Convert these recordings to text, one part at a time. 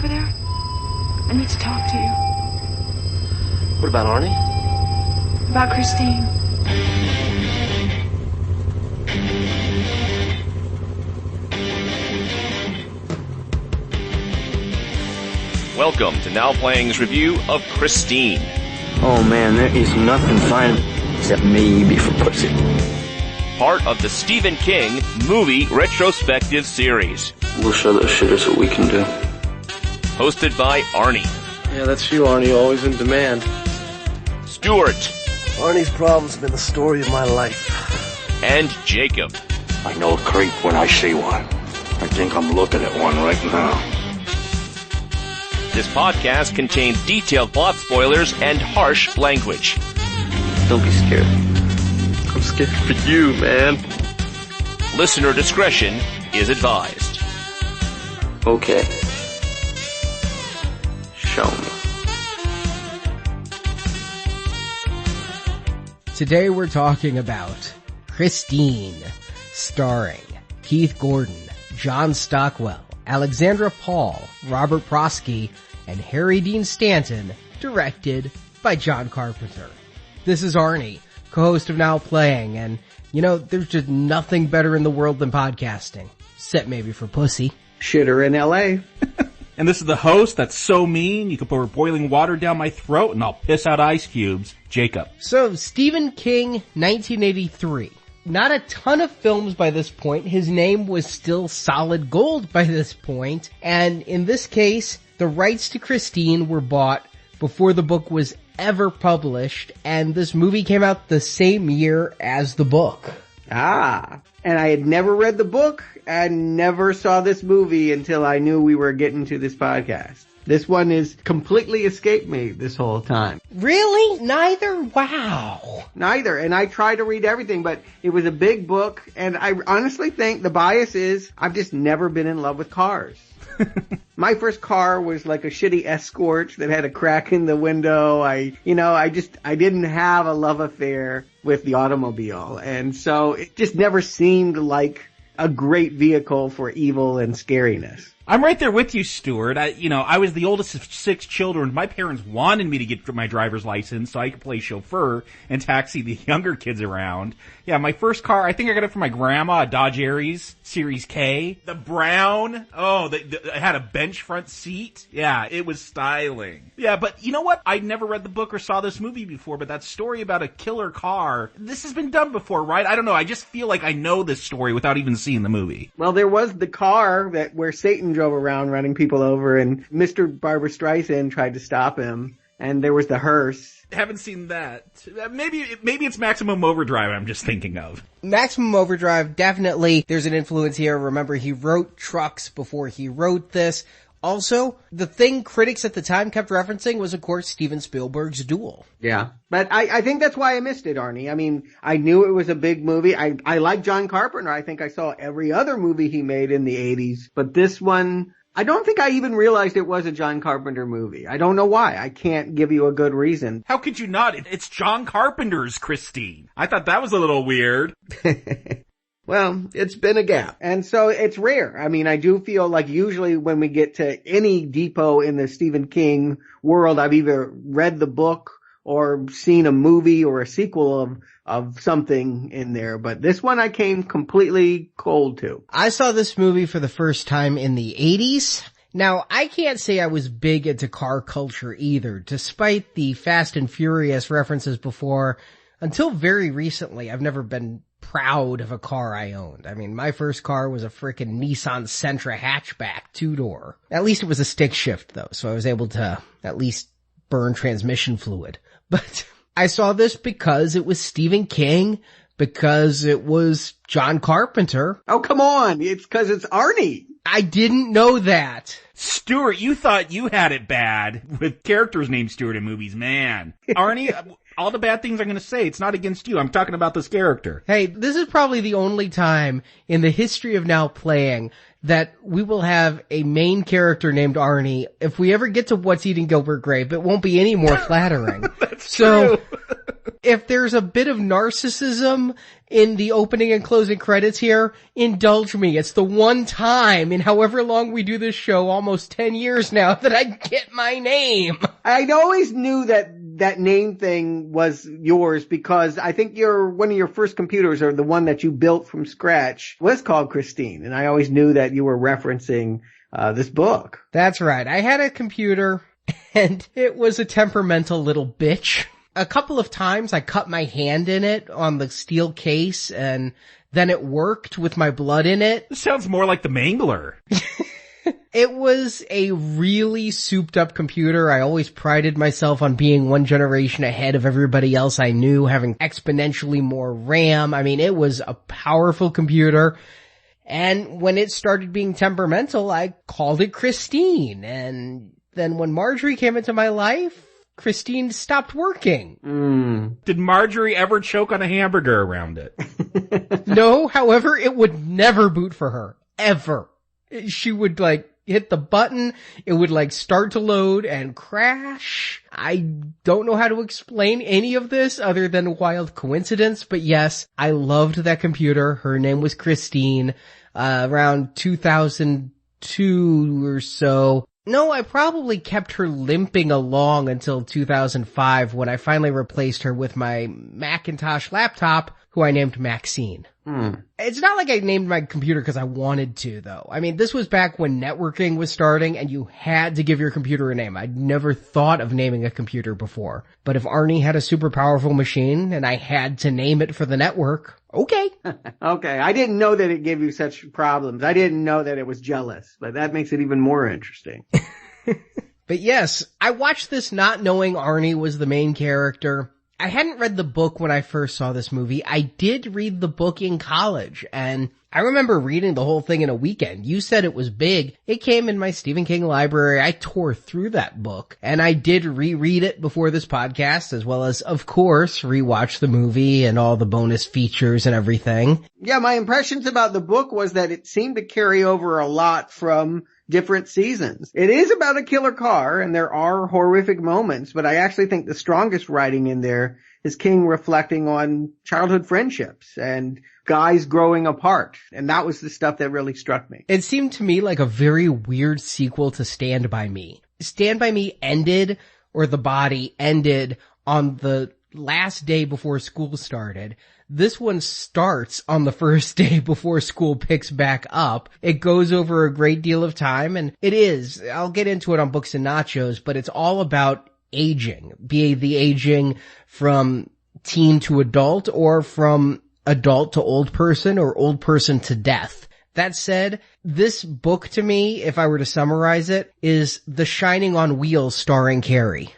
over there? I need to talk to you. What about Arnie? About Christine. Welcome to Now Playing's review of Christine. Oh man, there is nothing fine except maybe for pussy. Part of the Stephen King movie retrospective series. We'll show those shitters what we can do. Hosted by Arnie. Yeah, that's you, Arnie, always in demand. Stuart. Arnie's problem's been the story of my life. And Jakob. I know a creep when I see one. I think I'm looking at one right now. This podcast contains detailed plot spoilers and harsh language. Don't be scared. I'm scared for you, man. Listener discretion is advised. Okay. Show me. Today we're talking about Christine, starring Keith Gordon, John Stockwell, Alexandra Paul, Robert Prosky, and Harry Dean Stanton, directed by John Carpenter. This is Arnie, co-host of Now Playing, and you know, there's just nothing better in the world than podcasting. Except maybe for pussy. Shitter in LA. And this is the host that's so mean, you can pour boiling water down my throat and I'll piss out ice cubes, Jakob. So, Stephen King, 1983. Not a ton of films by this point. His name was still solid gold by this point. And in this case, the rights to Christine were bought before the book was ever published. And this movie came out the same year as the book. Ah, and I had never read the book and never saw this movie until I knew we were getting to this podcast. This one is completely escaped me this whole time. Really? Neither? Wow. Neither. And I tried to read everything, but it was a big book. And I honestly think the bias is I've just never been in love with cars. My first car was like a shitty Escort that had a crack in the window. I didn't have a love affair with the automobile. And so it just never seemed like a great vehicle for evil and scariness. I'm right there with you, Stuart. I was the oldest of 6 children. My parents wanted me to get my driver's license so I could play chauffeur and taxi the younger kids around. Yeah, my first car, I think I got it from my grandma, a Dodge Aries Series K. The brown, it had a bench front seat. Yeah, it was styling. Yeah, but you know what? I never read the book or saw this movie before, but that story about a killer car, this has been done before, right? I don't know. I just feel like I know this story without even seeing the movie. Well, there was the car where Satan drove around running people over, and Mr. Barbra Streisand tried to stop him, and there was the hearse. Haven't seen that. Maybe it's Maximum Overdrive I'm just thinking of. Maximum Overdrive, definitely. There's an influence here. Remember, he wrote Trucks before he wrote this. Also, the thing critics at the time kept referencing was, of course, Steven Spielberg's Duel. Yeah. But I think that's why I missed it, Arnie. I mean, I knew it was a big movie. I like John Carpenter. I think I saw every other movie he made in the 80s. But this one, I don't think I even realized it was a John Carpenter movie. I don't know why. I can't give you a good reason. How could you not? It's John Carpenter's Christine. I thought that was a little weird. Well, it's been a gap. And so it's rare. I mean, I do feel like usually when we get to any depot in the Stephen King world, I've either read the book or seen a movie or a sequel of something in there. But this one I came completely cold to. I saw this movie for the first time in the 80s. Now, I can't say I was big into car culture either, despite the Fast and Furious references before. Until very recently, I've never been proud of a car I owned. I mean, my first car was a frickin' Nissan Sentra hatchback, 2-door. At least it was a stick shift though, so I was able to at least burn transmission fluid. But I saw this because it was Stephen King, because it was John Carpenter. Oh, come on. It's because it's Arnie. I didn't know that. Stuart, you thought you had it bad with characters named Stuart in movies, man. Arnie, all the bad things I'm going to say, it's not against you. I'm talking about this character. Hey, this is probably the only time in the history of Now Playing that we will have a main character named Arnie. If we ever get to What's Eating Gilbert Grape, it won't be any more flattering. That's true. if there's a bit of narcissism in the opening and closing credits here, indulge me. It's the one time in however long we do this show, almost 10 years now, that I get my name. I always knew that name thing was yours because I think one of your first computers, or the one that you built from scratch, was called Christine. And I always knew that you were referencing this book. That's right. I had a computer and it was a temperamental little bitch. A couple of times I cut my hand in it on the steel case and then it worked with my blood in it. This sounds more like the Mangler. It was a really souped up computer. I always prided myself on being one generation ahead of everybody else I knew, having exponentially more RAM. I mean, it was a powerful computer. And when it started being temperamental, I called it Christine. And then when Marjorie came into my life, Christine stopped working. Did Marjorie ever choke on a hamburger around it? No, however, it would never boot for her. Ever. She would hit the button, it would start to load and crash. I don't know how to explain any of this other than a wild coincidence, but yes, I loved that computer. Her name was Christine, around 2002 or so. No, I probably kept her limping along until 2005 when I finally replaced her with my Macintosh laptop, who I named Maxine. It's not like I named my computer because I wanted to, though. I mean, this was back when networking was starting and you had to give your computer a name. I'd never thought of naming a computer before. But if Arnie had a super powerful machine and I had to name it for the network, okay. Okay, I didn't know that it gave you such problems. I didn't know that it was jealous, but that makes it even more interesting. But yes, I watched this not knowing Arnie was the main character. I hadn't read the book when I first saw this movie. I did read the book in college, and I remember reading the whole thing in a weekend. You said it was big. It came in my Stephen King library. I tore through that book, and I did reread it before this podcast, as well as, of course, rewatch the movie and all the bonus features and everything. Yeah, my impressions about the book was that it seemed to carry over a lot from different seasons. It is about a killer car, and there are horrific moments, but I actually think the strongest writing in there is King reflecting on childhood friendships and guys growing apart. And that was the stuff that really struck me. It seemed to me like a very weird sequel to Stand By Me. Stand By Me ended, or The Body ended, on the last day before school started. This one starts on the first day before school picks back up. It goes over a great deal of time, and I'll get into it on Books and Nachos, but it's all about aging. Be it the aging from teen to adult, or from adult to old person, or old person to death. That said, this book to me, if I were to summarize it, is The Shining on Wheels starring Carrie.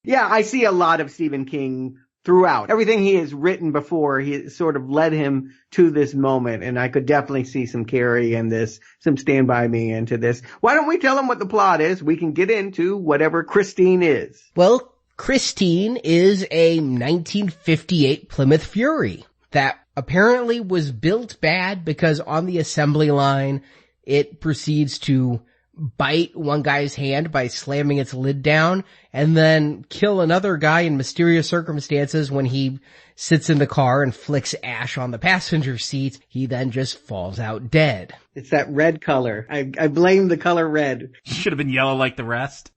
Yeah, I see a lot of Stephen King throughout. Everything he has written before, he sort of led him to this moment, and I could definitely see some Carrie in this, some Stand By Me into this. Why don't we tell him what the plot is? We can get into whatever Christine is. Well, Christine is a 1958 Plymouth Fury that apparently was built bad because on the assembly line, it proceeds to bite one guy's hand by slamming its lid down and then kill another guy in mysterious circumstances when he sits in the car and flicks ash on the passenger seat. He then just falls out dead. It's that red color. I blame the color red. Should have been yellow like the rest.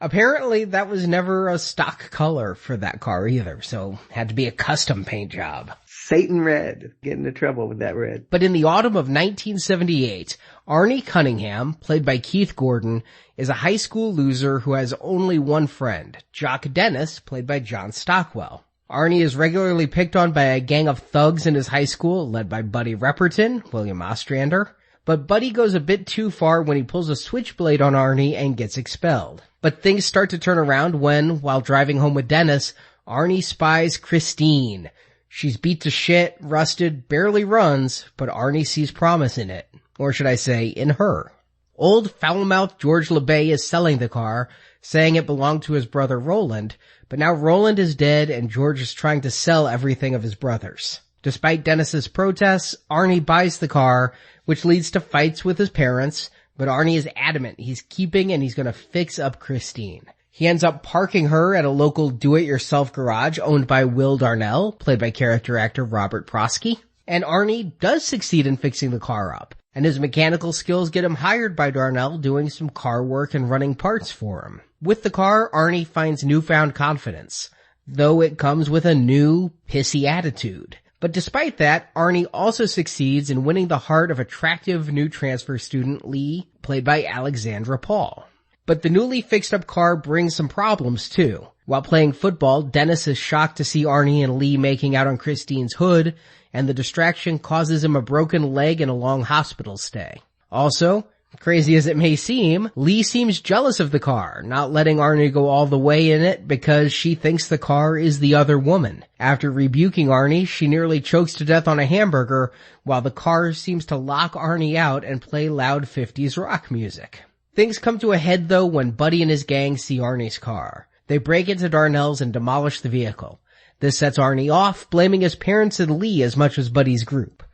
Apparently that was never a stock color for that car either, so had to be a custom paint job. Satan red. Get into trouble with that red. But in the autumn of 1978, Arnie Cunningham, played by Keith Gordon, is a high school loser who has only one friend, Jock Dennis, played by John Stockwell. Arnie is regularly picked on by a gang of thugs in his high school, led by Buddy Repperton, William Ostrander. But Buddy goes a bit too far when he pulls a switchblade on Arnie and gets expelled. But things start to turn around when, while driving home with Dennis, Arnie spies Christine. She's beat to shit, rusted, barely runs, but Arnie sees promise in it. Or should I say, in her. Old foul-mouthed George LeBay is selling the car, saying it belonged to his brother Roland, but now Roland is dead and George is trying to sell everything of his brother's. Despite Dennis's protests, Arnie buys the car, which leads to fights with his parents, but Arnie is adamant he's keeping and he's gonna fix up Christine. He ends up parking her at a local do-it-yourself garage owned by Will Darnell, played by character actor Robert Prosky. And Arnie does succeed in fixing the car up, and his mechanical skills get him hired by Darnell doing some car work and running parts for him. With the car, Arnie finds newfound confidence, though it comes with a new, pissy attitude. But despite that, Arnie also succeeds in winning the heart of attractive new transfer student Lee, played by Alexandra Paul. But the newly fixed-up car brings some problems, too. While playing football, Dennis is shocked to see Arnie and Lee making out on Christine's hood, and the distraction causes him a broken leg and a long hospital stay. Also, crazy as it may seem, Lee seems jealous of the car, not letting Arnie go all the way in it because she thinks the car is the other woman. After rebuking Arnie, she nearly chokes to death on a hamburger, while the car seems to lock Arnie out and play loud 50s rock music. Things come to a head though when Buddy and his gang see Arnie's car. They break into Darnell's and demolish the vehicle. This sets Arnie off, blaming his parents and Lee as much as Buddy's group.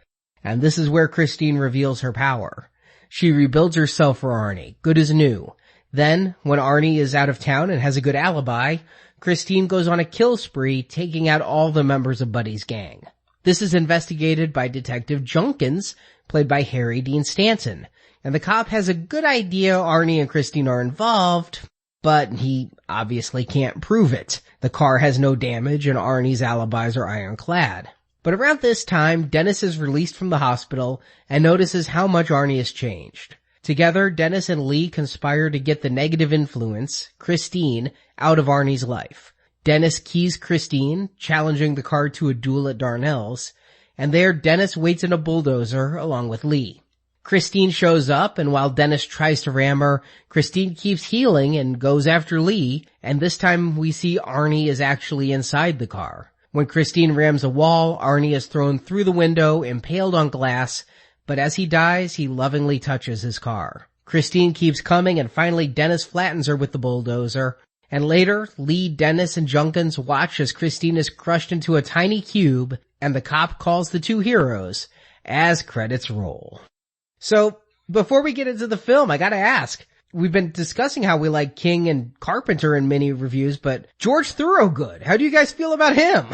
And this is where Christine reveals her power. She rebuilds herself for Arnie, good as new. Then, when Arnie is out of town and has a good alibi, Christine goes on a kill spree, taking out all the members of Buddy's gang. This is investigated by Detective Junkins, played by Harry Dean Stanton. And the cop has a good idea Arnie and Christine are involved, but he obviously can't prove it. The car has no damage and Arnie's alibis are ironclad. But around this time, Dennis is released from the hospital and notices how much Arnie has changed. Together, Dennis and Lee conspire to get the negative influence, Christine, out of Arnie's life. Dennis keys Christine, challenging the car to a duel at Darnell's, and there Dennis waits in a bulldozer along with Lee. Christine shows up, and while Dennis tries to ram her, Christine keeps healing and goes after Lee, and this time we see Arnie is actually inside the car. When Christine rams a wall, Arnie is thrown through the window, impaled on glass, but as he dies, he lovingly touches his car. Christine keeps coming, and finally Dennis flattens her with the bulldozer, and later, Lee, Dennis, and Junkins watch as Christine is crushed into a tiny cube, and the cop calls the two heroes as credits roll. So, before we get into the film, I gotta ask, we've been discussing how we like King and Carpenter in many reviews, but George Thorogood, how do you guys feel about him?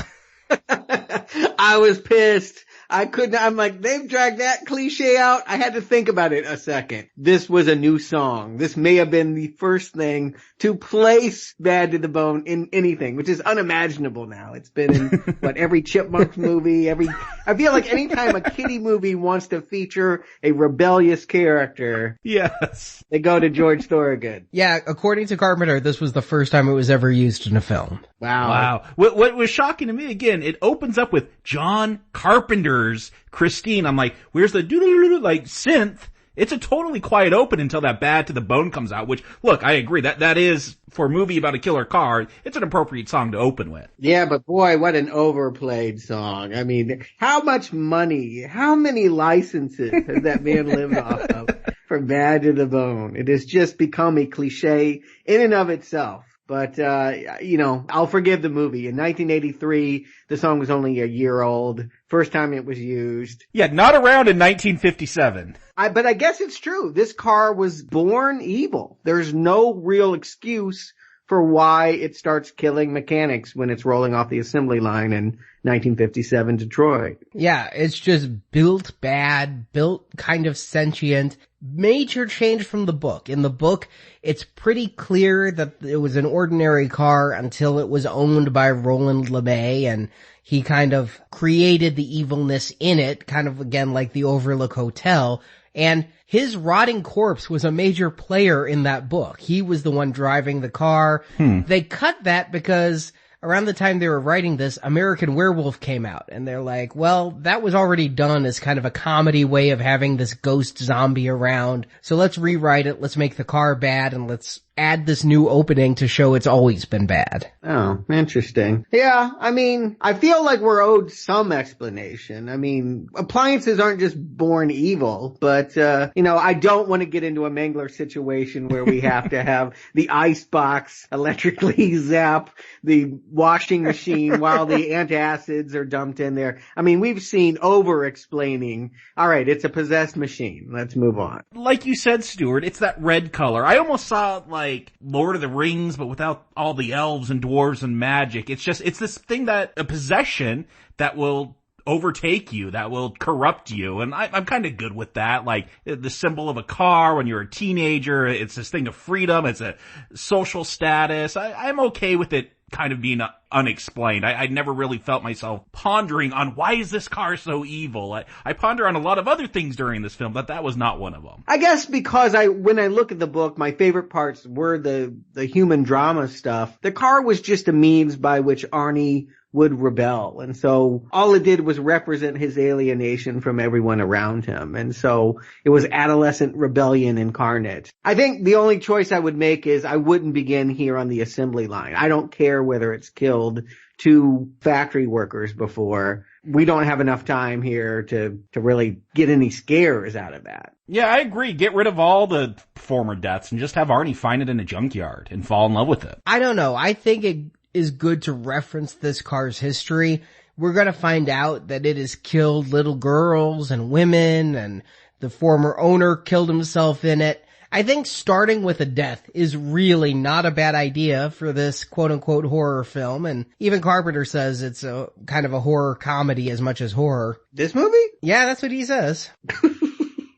I was pissed. I'm like, they've dragged that cliche out. I had to think about it a second. This was a new song. This may have been the first thing to place Bad to the Bone in anything, which is unimaginable now. It's been in, every Chipmunks movie, I feel like anytime a kiddie movie wants to feature a rebellious character. Yes. They go to George Thorogood. Yeah, according to Carpenter, this was the first time it was ever used in a film. Wow. What was shocking to me, again, it opens up with John Carpenter's Christine. I'm like, where's the doo-doo-doo-doo, like synth? It's a totally quiet open until that Bad to the Bone comes out, which, look, I agree, that is, for a movie about a killer car, it's an appropriate song to open with. Yeah, but boy, what an overplayed song. I mean, how much money, how many licenses has that man lived off of for Bad to the Bone? It has just become a cliche in and of itself. But, I'll forgive the movie. In 1983, the song was only a year old. First time it was used. Yeah, not around in 1957. But I guess it's true. This car was born evil. There's no real excuse for why it starts killing mechanics when it's rolling off the assembly line in 1957 Detroit. Yeah, it's just built bad, built kind of sentient. Major change from the book. In the book, it's pretty clear that it was an ordinary car until it was owned by Roland LeMay, and he kind of created the evilness in it, kind of again like the Overlook Hotel. And his rotting corpse was a major player in that book. He was the one driving the car. They cut that because around the time they were writing this, American Werewolf came out. And they're like, well, that was already done as kind of a comedy way of having this ghost zombie around. So let's rewrite it. Let's make the car bad and let's add this new opening to show it's always been bad. Oh, interesting. Yeah, I mean, I feel like we're owed some explanation. I mean, appliances aren't just born evil, but, I don't want to get into a Mangler situation where we have to have the icebox electrically zap the washing machine while the antacids are dumped in there. I mean, we've seen over-explaining. All right, it's a possessed machine. Let's move on. Like you said, Stuart, it's that red color. I almost saw like Lord of the Rings, but without all the elves and dwarves and magic. It's this thing that, a possession that will overtake you, that will corrupt you. And I'm kind of good with that. Like the symbol of a car when you're a teenager, it's this thing of freedom. It's a social status. I'm okay with it kind of being unexplained. I never really felt myself pondering on why is this car so evil. I ponder on a lot of other things during this film, but that was not one of them. I guess because when I look at the book, my favorite parts were the human drama stuff. The car was just a means by which Arnie would rebel. And so all it did was represent his alienation from everyone around him. And so it was adolescent rebellion incarnate. I think the only choice I would make is I wouldn't begin here on the assembly line. I don't care whether it's killed 2 factory workers before. We don't have enough time here to really get any scares out of that. Yeah, I agree. Get rid of all the former deaths and just have Arnie find it in a junkyard and fall in love with it. I don't know. I think it is good to reference this car's history. We're going to find out that it has killed little girls and women, and the former owner killed himself in it. I think starting with a death is really not a bad idea for this quote-unquote horror film, and even Carpenter says it's a kind of a horror comedy as much as horror. This movie? Yeah, that's what he says.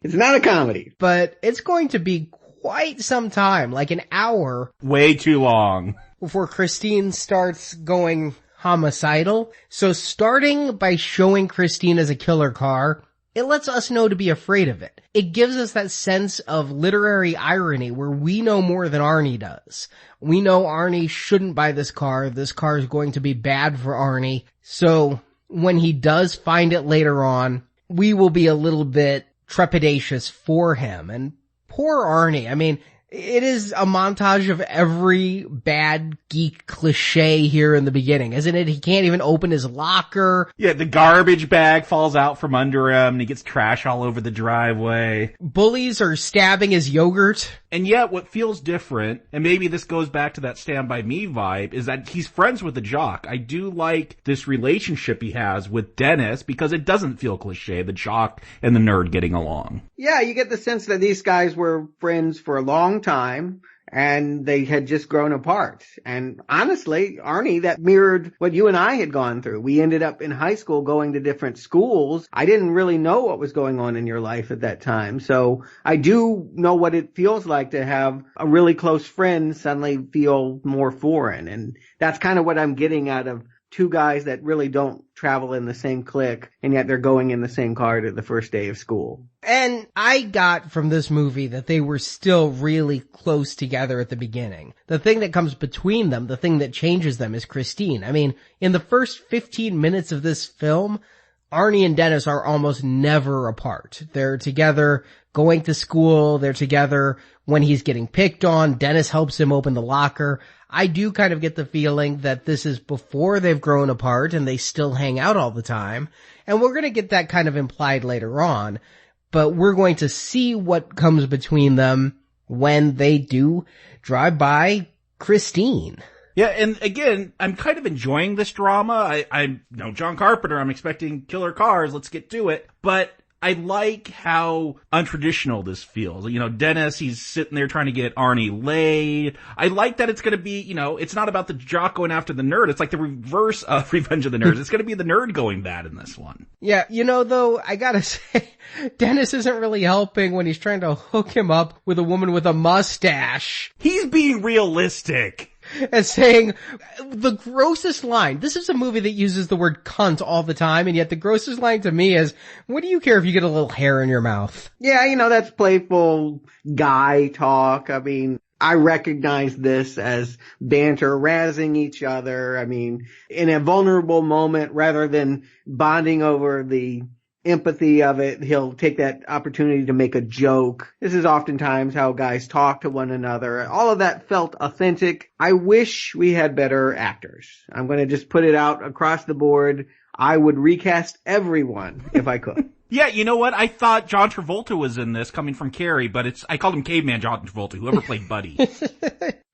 It's not a comedy. But it's going to be quite some time, like an hour. Way too long. Before Christine starts going homicidal. So starting by showing Christine as a killer car, it lets us know to be afraid of it. It gives us that sense of literary irony where we know more than Arnie does. We know Arnie shouldn't buy this car. This car is going to be bad for Arnie. So when he does find it later on, we will be a little bit trepidatious for him. And poor Arnie. I mean, it is a montage of every bad geek cliche here in the beginning, isn't it? He can't even open his locker. Yeah, the garbage bag falls out from under him and he gets trash all over the driveway. Bullies are stabbing his yogurt. And yet what feels different, and maybe this goes back to that Stand By Me vibe, is that he's friends with the jock. I do like this relationship he has with Dennis because it doesn't feel cliche, the jock and the nerd getting along. Yeah, you get the sense that these guys were friends for a long time and they had just grown apart. And honestly, Arnie, that mirrored what you and I had gone through. We ended up in high school going to different schools. I didn't really know what was going on in your life at that time. So I do know what it feels like to have a really close friend suddenly feel more foreign. And that's kind of what I'm getting out of 2 guys that really don't travel in the same clique, and yet they're going in the same car to the first day of school. And I got from this movie that they were still really close together at the beginning. The thing that comes between them, the thing that changes them, is Christine. I mean, in the first 15 minutes of this film, Arnie and Dennis are almost never apart. They're together going to school. They're together when he's getting picked on. Dennis helps him open the locker. I do kind of get the feeling that this is before they've grown apart and they still hang out all the time. And we're going to get that kind of implied later on. But we're going to see what comes between them when they do drive by Christine. Yeah, and again, I'm kind of enjoying this drama. I'm John Carpenter, I'm expecting killer cars, let's get to it. But I like how untraditional this feels. You know, Dennis, he's sitting there trying to get Arnie laid. I like that it's going to be, it's not about the jock going after the nerd. It's like the reverse of Revenge of the Nerds. It's going to be the nerd going bad in this one. Yeah, though, I gotta say, Dennis isn't really helping when he's trying to hook him up with a woman with a mustache. He's being realistic. And saying the grossest line. This is a movie that uses the word cunt all the time, and yet the grossest line to me is, what do you care if you get a little hair in your mouth? Yeah, that's playful guy talk. I mean, I recognize this as banter, razzing each other. I mean, in a vulnerable moment, rather than bonding over the empathy of it, he'll take that opportunity to make a joke. This is oftentimes how guys talk to one another. All of that felt authentic. I wish we had better actors. I'm going to just put it out across the board. I would recast everyone if I could. Yeah, you know what? I thought John Travolta was in this, coming from Carrie, but I called him Caveman John Travolta, whoever played Buddy.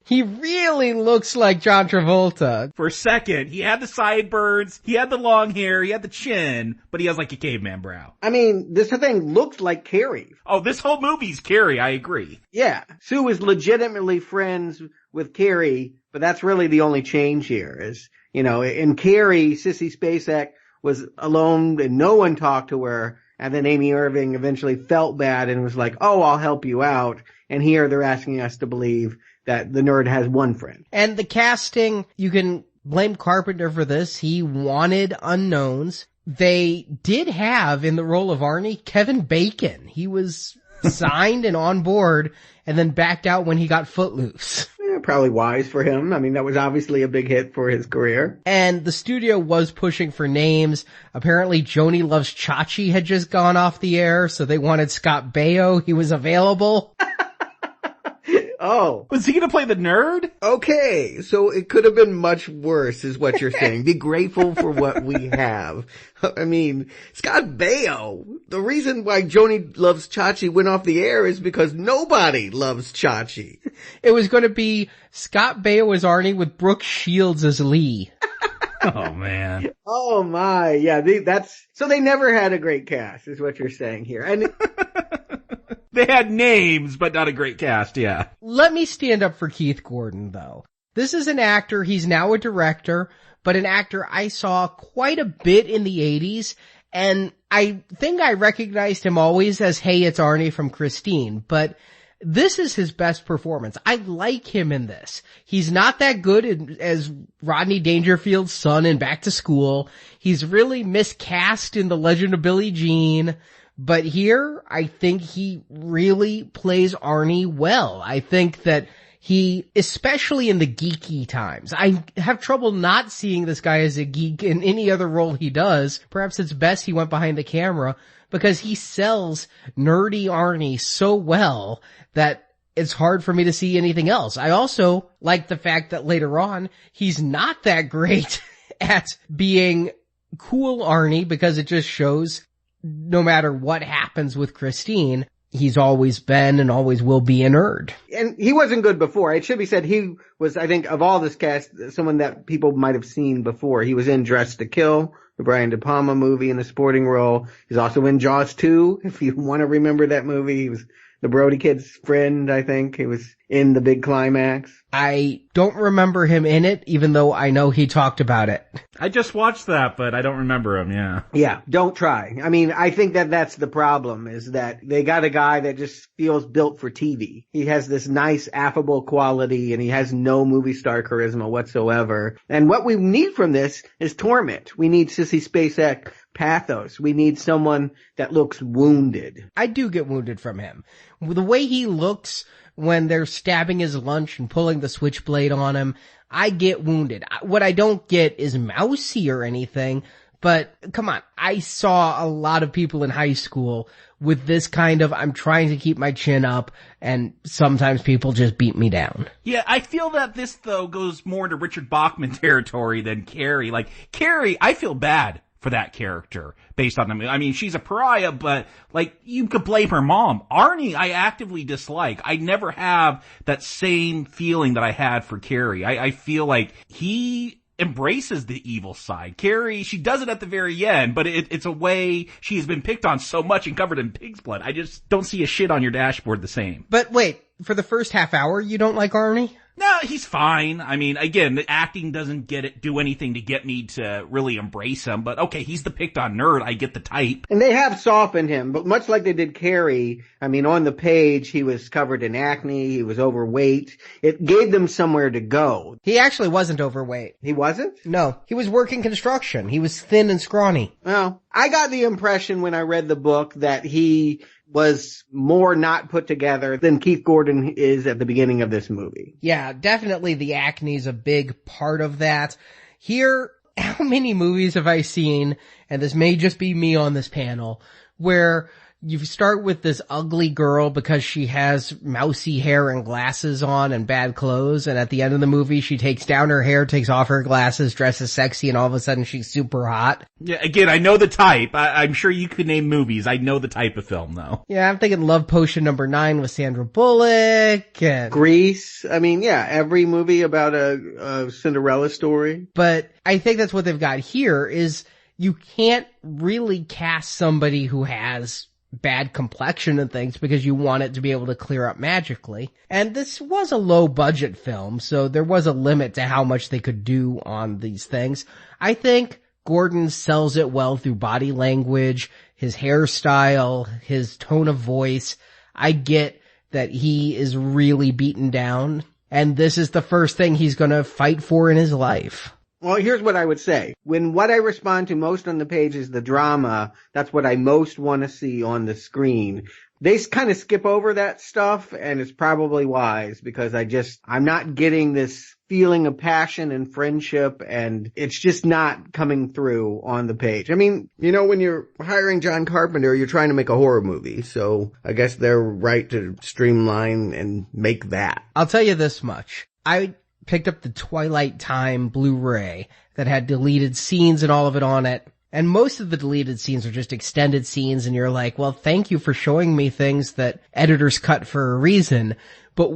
He really looks like John Travolta. For a second, he had the sideburns, he had the long hair, he had the chin, but he has like a caveman brow. I mean, this thing looks like Carrie. Oh, this whole movie's Carrie, I agree. Yeah. Sue is legitimately friends with Carrie, but that's really the only change here is, you know, in Carrie, Sissy Spacek was alone and no one talked to her. And then Amy Irving eventually felt bad and was like, oh, I'll help you out. And here they're asking us to believe that the nerd has one friend. And the casting, you can blame Carpenter for this. He wanted unknowns. They did have in the role of Arnie, Kevin Bacon. He was signed and on board and then backed out when he got Footloose. Probably wise for him. I mean, that was obviously a big hit for his career. And the studio was pushing for names. Apparently Joni Loves Chachi had just gone off the air, so they wanted Scott Baio. He was available. Oh. Was he gonna play the nerd? Okay, so it could have been much worse is what you're saying. Be grateful for what we have. I mean, Scott Baio, the reason why Joni Loves Chachi went off the air is because nobody loves Chachi. It was going to be Scott Baio as Arnie with Brooke Shields as Lee. Oh man. Oh my, yeah, so they never had a great cast is what you're saying here. And They had names, but not a great cast, yeah. Let me stand up for Keith Gordon, though. This is an actor, he's now a director, but an actor I saw quite a bit in the 80s, and I think I recognized him always as, hey, it's Arnie from Christine, but this is his best performance. I like him in this. He's not that good as Rodney Dangerfield's son in Back to School. He's really miscast in The Legend of Billie Jean. But here, I think he really plays Arnie well. I think that he, especially in the geeky times, I have trouble not seeing this guy as a geek in any other role he does. Perhaps it's best he went behind the camera because he sells nerdy Arnie so well that it's hard for me to see anything else. I also like the fact that later on, he's not that great at being cool Arnie because it just shows no matter what happens with Christine, he's always been and always will be a nerd. And he wasn't good before. It should be said he was, I think, of all this cast, someone that people might have seen before. He was in Dressed to Kill, the Brian De Palma movie in the sporting role. He's also in Jaws 2, if you want to remember that movie. He was the Brody kid's friend, I think. He was in The Big Climax. I don't remember him in it, even though I know he talked about it. I just watched that, but I don't remember him, yeah. Yeah, don't try. I mean, I think that that's the problem, is that they got a guy that just feels built for TV. He has this nice, affable quality, and he has no movie star charisma whatsoever. And what we need from this is torment. We need Sissy Spacek pathos. We need someone that looks wounded. I do get wounded from him. The way he looks when they're stabbing his lunch and pulling the switchblade on him, I get wounded. What I don't get is mousy or anything, but come on, I saw a lot of people in high school with this kind of, I'm trying to keep my chin up, and sometimes people just beat me down. Yeah, I feel that this, though, goes more into Richard Bachman territory than Carrie. Like, Carrie, I feel bad for that character based on the movie. I mean, she's a pariah, but like, you could blame her mom. Arnie, I actively dislike. I never have that same feeling that I had for Carrie. I feel like he embraces the evil side. Carrie, she does it at the very end, but it's a way she has been picked on so much and covered in pig's blood. I just don't see a shit on your dashboard the same. But wait, for the first half hour, you don't like Arnie? No, he's fine. I mean, again, the acting doesn't do anything to get me to really embrace him, but okay, he's the picked on nerd. I get the type. And they have softened him, but much like they did Carrie, I mean, on the page, he was covered in acne, he was overweight. It gave them somewhere to go. He actually wasn't overweight. He wasn't? No, he was working construction. He was thin and scrawny. Well, I got the impression when I read the book that he was more not put together than Keith Gordon is at the beginning of this movie. Yeah, definitely the acne is a big part of that. Here, how many movies have I seen, and this may just be me on this panel, where You start with this ugly girl because she has mousy hair and glasses on and bad clothes, and at the end of the movie she takes down her hair, takes off her glasses, dresses sexy, and all of a sudden she's super hot. Yeah, again, I know the type. I'm sure you could name movies. I know the type of film, though. Yeah, I'm thinking Love Potion #9 with Sandra Bullock and Grease. I mean, yeah, every movie about a Cinderella story. But I think that's what they've got here is you can't really cast somebody who has bad complexion and things because you want it to be able to clear up magically. And this was a low budget film, so there was a limit to how much they could do on these things. I think Gordon sells it well through body language, his hairstyle, his tone of voice. I get that he is really beaten down, and this is the first thing he's gonna fight for in his life. Well, here's what I would say. When what I respond to most on the page is the drama, that's what I most want to see on the screen. They kind of skip over that stuff, and it's probably wise because I'm not getting this feeling of passion and friendship, and it's just not coming through on the page. I mean, you know, when you're hiring John Carpenter, you're trying to make a horror movie, so I guess they're right to streamline and make that. I'll tell you this much. I picked up the Twilight Time Blu-ray that had deleted scenes and all of it on it. And most of the deleted scenes are just extended scenes, and you're like, well, thank you for showing me things that editors cut for a reason. But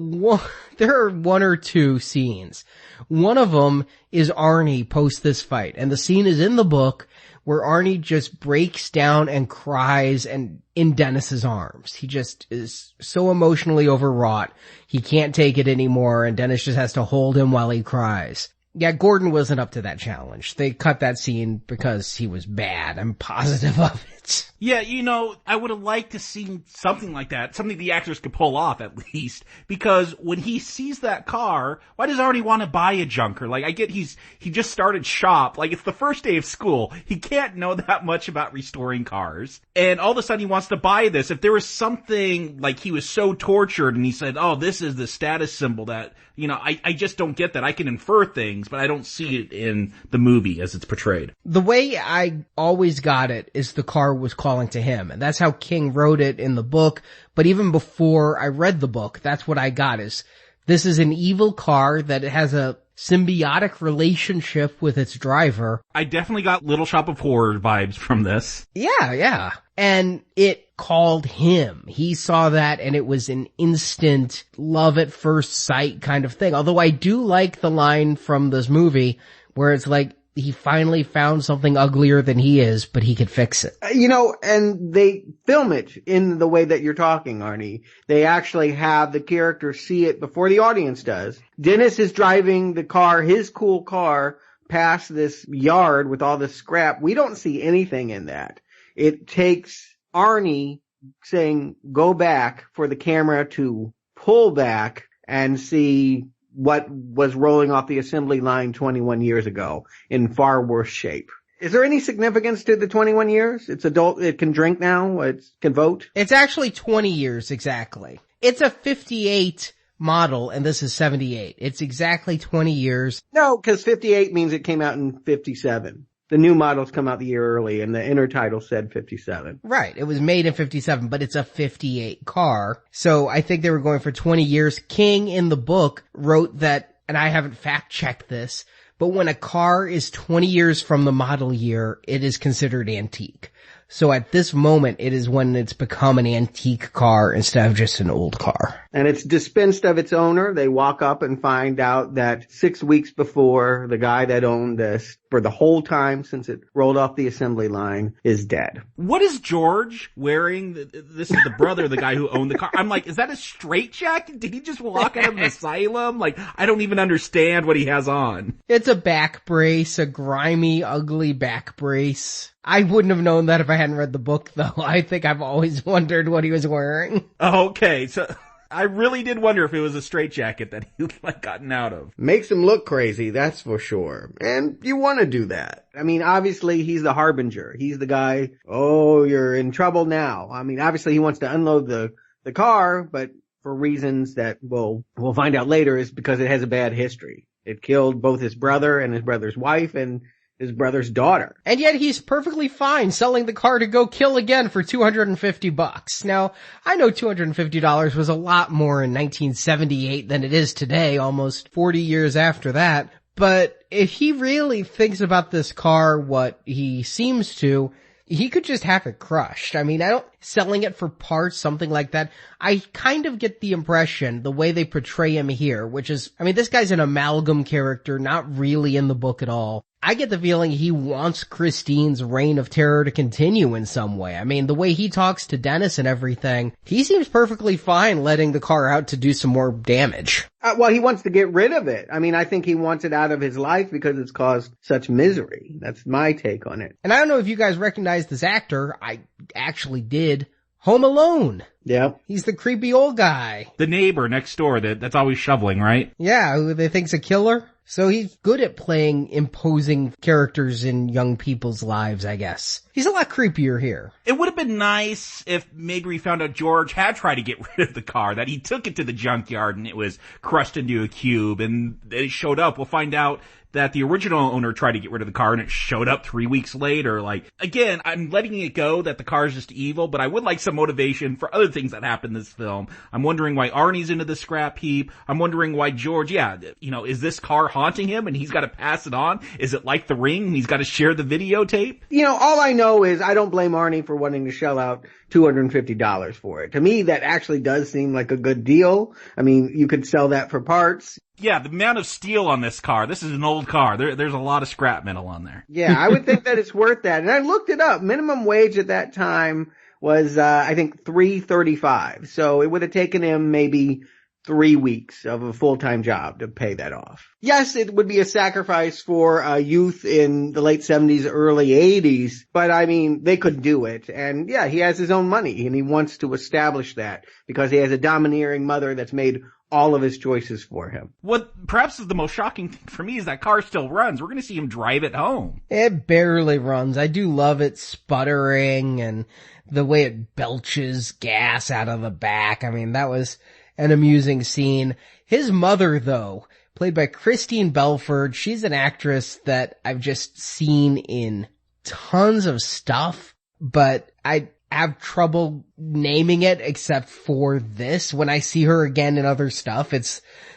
there are one or two scenes. One of them is Arnie post this fight, and the scene is in the book where Arnie just breaks down and cries and in Dennis's arms. He just is so emotionally overwrought. He can't take it anymore, and Dennis just has to hold him while he cries. Yeah, Gordon wasn't up to that challenge. They cut that scene because he was bad. I'm positive of it. Yeah, you know, I would have liked to see something like that, something the actors could pull off at least, because when he sees that car, why does Arnie want to buy a junker? Like, I get he just started shop, like it's the first day of school, he can't know that much about restoring cars, and all of a sudden he wants to buy this. If there was something, like he was so tortured and he said, oh, this is the status symbol that, you know, I just don't get that. I can infer things, but I don't see it in the movie as it's portrayed. The way I always got it is the car was calling to him, and that's how King wrote it in the book. But even before I read the book, that's what I got is this is an evil car that has a symbiotic relationship with its driver. I definitely got Little Shop of Horror vibes from this. Yeah. And it called him. He saw that, and it was an instant love at first sight kind of thing. Although I do like the line from this movie where it's like, he finally found something uglier than he is, but he could fix it. You know, and they film it in the way that you're talking, Arnie. They actually have the character see it before the audience does. Dennis is driving the car, his cool car, past this yard with all this scrap. We don't see anything in that. It takes Arnie saying, go back, for the camera to pull back and see what was rolling off the assembly line 21 years ago in far worse shape. Is there any significance to the 21 years? It's adult, it can drink now, it can vote? It's actually 20 years exactly. It's a 58 model, and this is 78. It's exactly 20 years. No, because 58 means it came out in 57. The new models come out the year early, and the inner title said 57. Right. It was made in 57, but it's a 58 car. So I think they were going for 20 years. King in the book wrote that, and I haven't fact-checked this, but when a car is 20 years from the model year, it is considered antique. So at this moment, it is when it's become an antique car instead of just an old car. And it's dispensed of its owner. They walk up and find out that 6 weeks before, the guy that owned this for the whole time since it rolled off the assembly line is dead. What is George wearing? This is the brother of the guy who owned the car. I'm like, is that a straitjacket? Did he just walk out of an asylum? Like, I don't even understand what he has on. It's a back brace, a grimy, ugly back brace. I wouldn't have known that if I hadn't read the book, though. I think I've always wondered what he was wearing. Okay, so I really did wonder if it was a straitjacket that he like gotten out of. Makes him look crazy, that's for sure. And you want to do that. I mean, obviously he's the harbinger. He's the guy, oh, you're in trouble now. I mean, obviously he wants to unload the car, but for reasons that we'll find out later is because it has a bad history. It killed both his brother and his brother's wife, and his brother's daughter. And yet he's perfectly fine selling the car to go kill again for $250. Now, I know $250 was a lot more in 1978 than it is today, almost 40 years after that. But if he really thinks about this car what he seems to, he could just have it crushed. I mean, selling it for parts, something like that. I kind of get the impression, the way they portray him here, which is, I mean, this guy's an amalgam character, not really in the book at all. I get the feeling he wants Christine's reign of terror to continue in some way. I mean, the way he talks to Dennis and everything, he seems perfectly fine letting the car out to do some more damage. Well, he wants to get rid of it. I mean, I think he wants it out of his life because it's caused such misery. That's my take on it. And I don't know if you guys recognize this actor. I actually did. Home Alone. Yeah. He's the creepy old guy. The neighbor next door that's always shoveling, right? Yeah, who they think's a killer. So he's good at playing imposing characters in young people's lives, I guess. He's a lot creepier here. It would have been nice if maybe we found out George had tried to get rid of the car, that he took it to the junkyard and it was crushed into a cube and it showed up. We'll find out that the original owner tried to get rid of the car and it showed up 3 weeks later. Like, again, I'm letting it go that the car's just evil, but I would like some motivation for other things that happen in this film. I'm wondering why Arnie's into the scrap heap. I'm wondering why George, is this car haunting him and he's got to pass it on? Is it like The Ring and he's got to share the videotape? All I know is I don't blame Arnie for wanting to shell out $250 for it. To me, that actually does seem like a good deal. I mean, you could sell that for parts. Yeah, the amount of steel on this car. This is an old car. There's a lot of scrap metal on there. Yeah, I would think that it's worth that. And I looked it up. Minimum wage at that time was, I think $3.35. So it would have taken him maybe 3 weeks of a full-time job to pay that off. Yes, it would be a sacrifice for youth in the late 70s, early 80s, but I mean, they could do it. And yeah, he has his own money and he wants to establish that because he has a domineering mother that's made all of his choices for him. What perhaps is the most shocking thing for me is that car still runs. We're going to see him drive it home. It barely runs. I do love it sputtering and the way it belches gas out of the back. I mean, that was an amusing scene. His mother, though, played by Christine Belford, she's an actress that I've just seen in tons of stuff, but I have trouble naming it except for this. When I see her again in other stuff,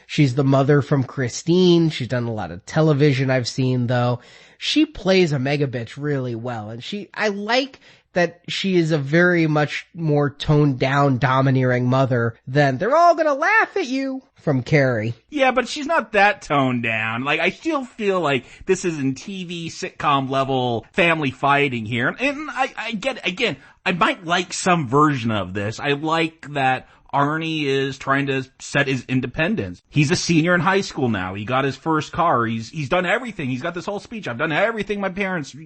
she's the mother from Christine. She's done a lot of television I've seen, though. She plays a megabitch really well, and I like that she is a very much more toned down, domineering mother than "they're all gonna laugh at you" from Carrie. Yeah, but she's not that toned down. Like, I still feel like this is in TV sitcom level family fighting here. And I get it. Again, I might like some version of this. I like that Arnie is trying to set his independence. He's a senior in high school now. He got his first car. He's done everything. He's got this whole speech. I've done everything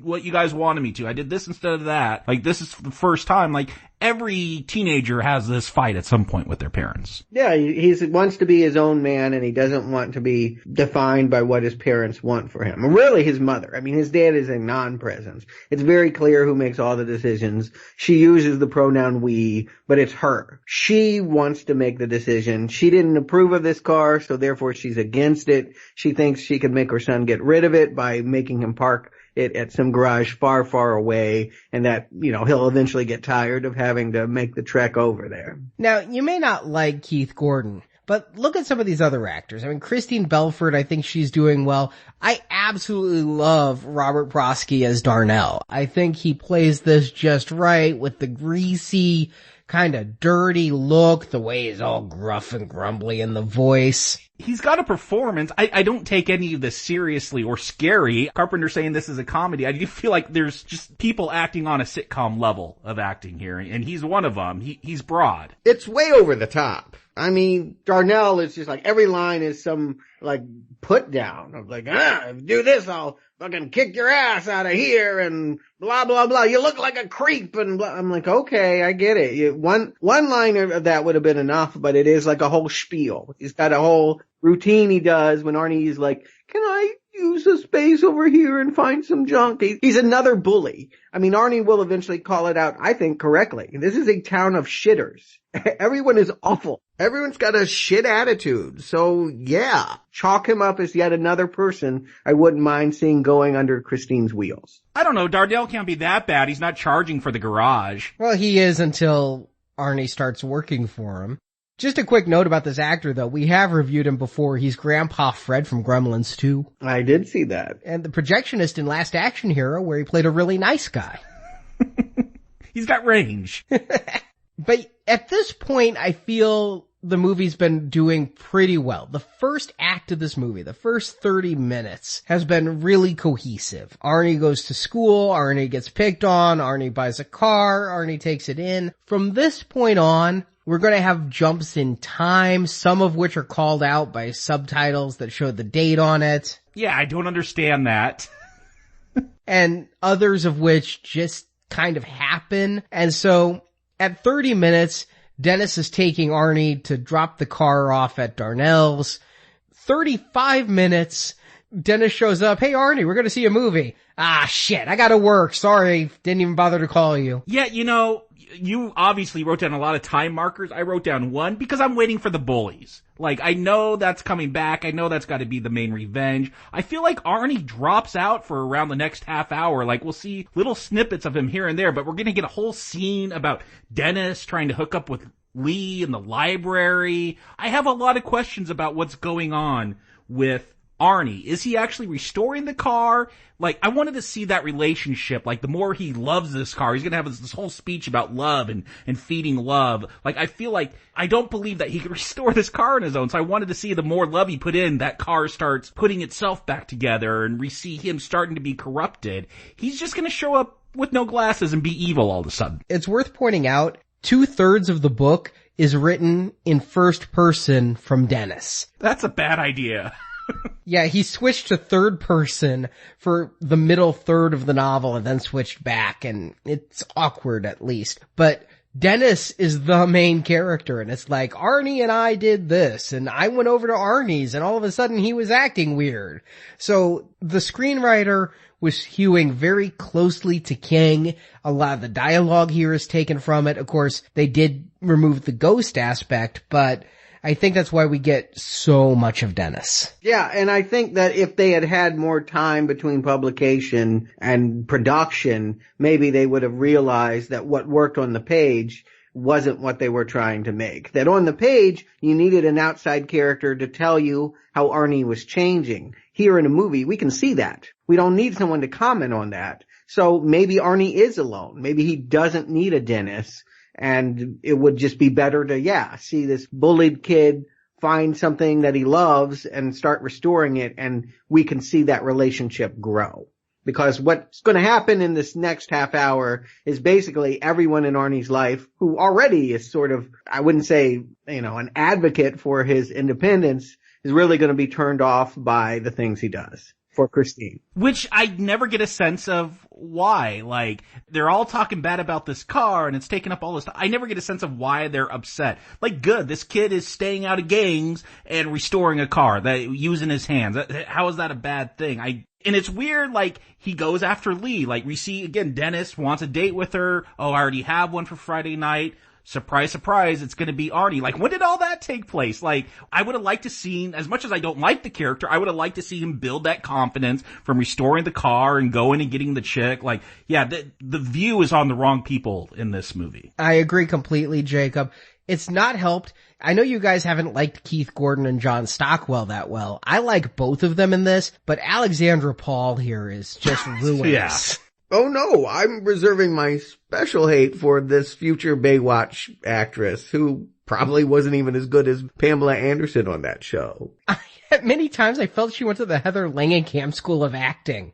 what you guys wanted me to. I did this instead of that. Like, this is the first time. Like, every teenager has this fight at some point with their parents. Yeah, he wants to be his own man and he doesn't want to be defined by what his parents want for him. Really his mother. I mean, his dad is a non-presence. It's very clear who makes all the decisions. She uses the pronoun we, but it's her. She wants to make the decision. She didn't approve of this car, so therefore she's against it. She thinks she can make her son get rid of it by making him park it at some garage far, far away, and that, he'll eventually get tired of having to make the trek over there. Now, you may not like Keith Gordon, but look at some of these other actors. I mean, Christine Belford, I think she's doing well. I absolutely love Robert Prosky as Darnell. I think he plays this just right with the greasy, kind of dirty look, the way he's all gruff and grumbly in the voice. He's got a performance. I don't take any of this seriously or scary. Carpenter saying this is a comedy. I do feel like there's just people acting on a sitcom level of acting here, and he's one of them. He's broad. It's way over the top. I mean, Darnell is just like, every line is some, put down of if you do this, I'll fucking kick your ass out of here and blah, blah, blah. You look like a creep and blah. I'm like, okay, I get it. One line of that would have been enough, but it is like a whole spiel. He's got a whole routine he does when Arnie is like, can I use the space over here and find some junk? He's another bully. I mean, Arnie will eventually call it out, I think, correctly. This is a town of shitters. Everyone is awful. Everyone's got a shit attitude. So yeah, chalk him up as yet another person I wouldn't mind seeing going under Christine's wheels. I don't know, Dardell can't be that bad. He's not charging for the garage. Well, he is until Arnie starts working for him. Just a quick note about this actor, though. We have reviewed him before. He's Grandpa Fred from Gremlins 2. I did see that. And the projectionist in Last Action Hero, where he played a really nice guy. He's got range. But at this point, I feel the movie's been doing pretty well. The first act of this movie, the first 30 minutes, has been really cohesive. Arnie goes to school, Arnie gets picked on, Arnie buys a car, Arnie takes it in. From this point on, we're going to have jumps in time, some of which are called out by subtitles that show the date on it. Yeah, I don't understand that. And others of which just kind of happen. And so at 30 minutes, Dennis is taking Arnie to drop the car off at Darnell's. 35 minutes, Dennis shows up. Hey, Arnie, we're going to see a movie. Ah, shit, I gotta work. Sorry, didn't even bother to call you. Yeah, you know, you obviously wrote down a lot of time markers. I wrote down one because I'm waiting for the bullies. Like, I know that's coming back. I know that's got to be the main revenge. I feel like Arnie drops out for around the next half hour. Like, we'll see little snippets of him here and there, but we're going to get a whole scene about Dennis trying to hook up with Lee in the library. I have a lot of questions about what's going on with Arnie. Is he actually restoring the car? Like, I wanted to see that relationship. Like, the more he loves this car, he's gonna have this whole speech about love and feeding love. Like, I feel like, I don't believe that he could restore this car on his own, so I wanted to see the more love he put in, that car starts putting itself back together, and we see him starting to be corrupted. He's just gonna show up with no glasses and be evil all of a sudden. It's worth pointing out, 2/3 of the book is written in first person from Dennis. That's a bad idea. Yeah, he switched to third person for the middle third of the novel and then switched back, and it's awkward at least. But Dennis is the main character, and it's like, Arnie and I did this, and I went over to Arnie's, and all of a sudden he was acting weird. So the screenwriter was hewing very closely to King. A lot of the dialogue here is taken from it. Of course, they did remove the ghost aspect, but I think that's why we get so much of Dennis. Yeah, and I think that if they had had more time between publication and production, maybe they would have realized that what worked on the page wasn't what they were trying to make. That on the page, you needed an outside character to tell you how Arnie was changing. Here in a movie, we can see that. We don't need someone to comment on that. So maybe Arnie is alone. Maybe he doesn't need a Dennis. And it would just be better to, see this bullied kid find something that he loves and start restoring it, and we can see that relationship grow. Because what's going to happen in this next half hour is basically everyone in Arnie's life who already is sort of, I wouldn't say, an advocate for his independence, is really going to be turned off by the things he does for Christine. Which I never get a sense of why. Like, they're all talking bad about this car and it's taking up all this time. I never get a sense of why they're upset. Like, good, this kid is staying out of gangs and restoring a car, using his hands. How is that a bad thing? And it's weird, like, he goes after Lee. Like, we see, again, Dennis wants a date with her. Oh, I already have one for Friday night. Surprise, surprise, it's gonna be Arnie. Like, when did all that take place? Like, I would have liked to see, as much as I don't like the character, I would have liked to see him build that confidence from restoring the car and going and getting the chick. Like, yeah, the view is on the wrong people in this movie. I agree completely, Jacob. It's not helped. I know you guys haven't liked Keith Gordon and John Stockwell that well. I like both of them in this, but Alexandra Paul here is just ruinous. Yeah. Oh no, I'm reserving my special hate for this future Baywatch actress who probably wasn't even as good as Pamela Anderson on that show. Many times I felt she went to the Heather Langenkamp School of Acting.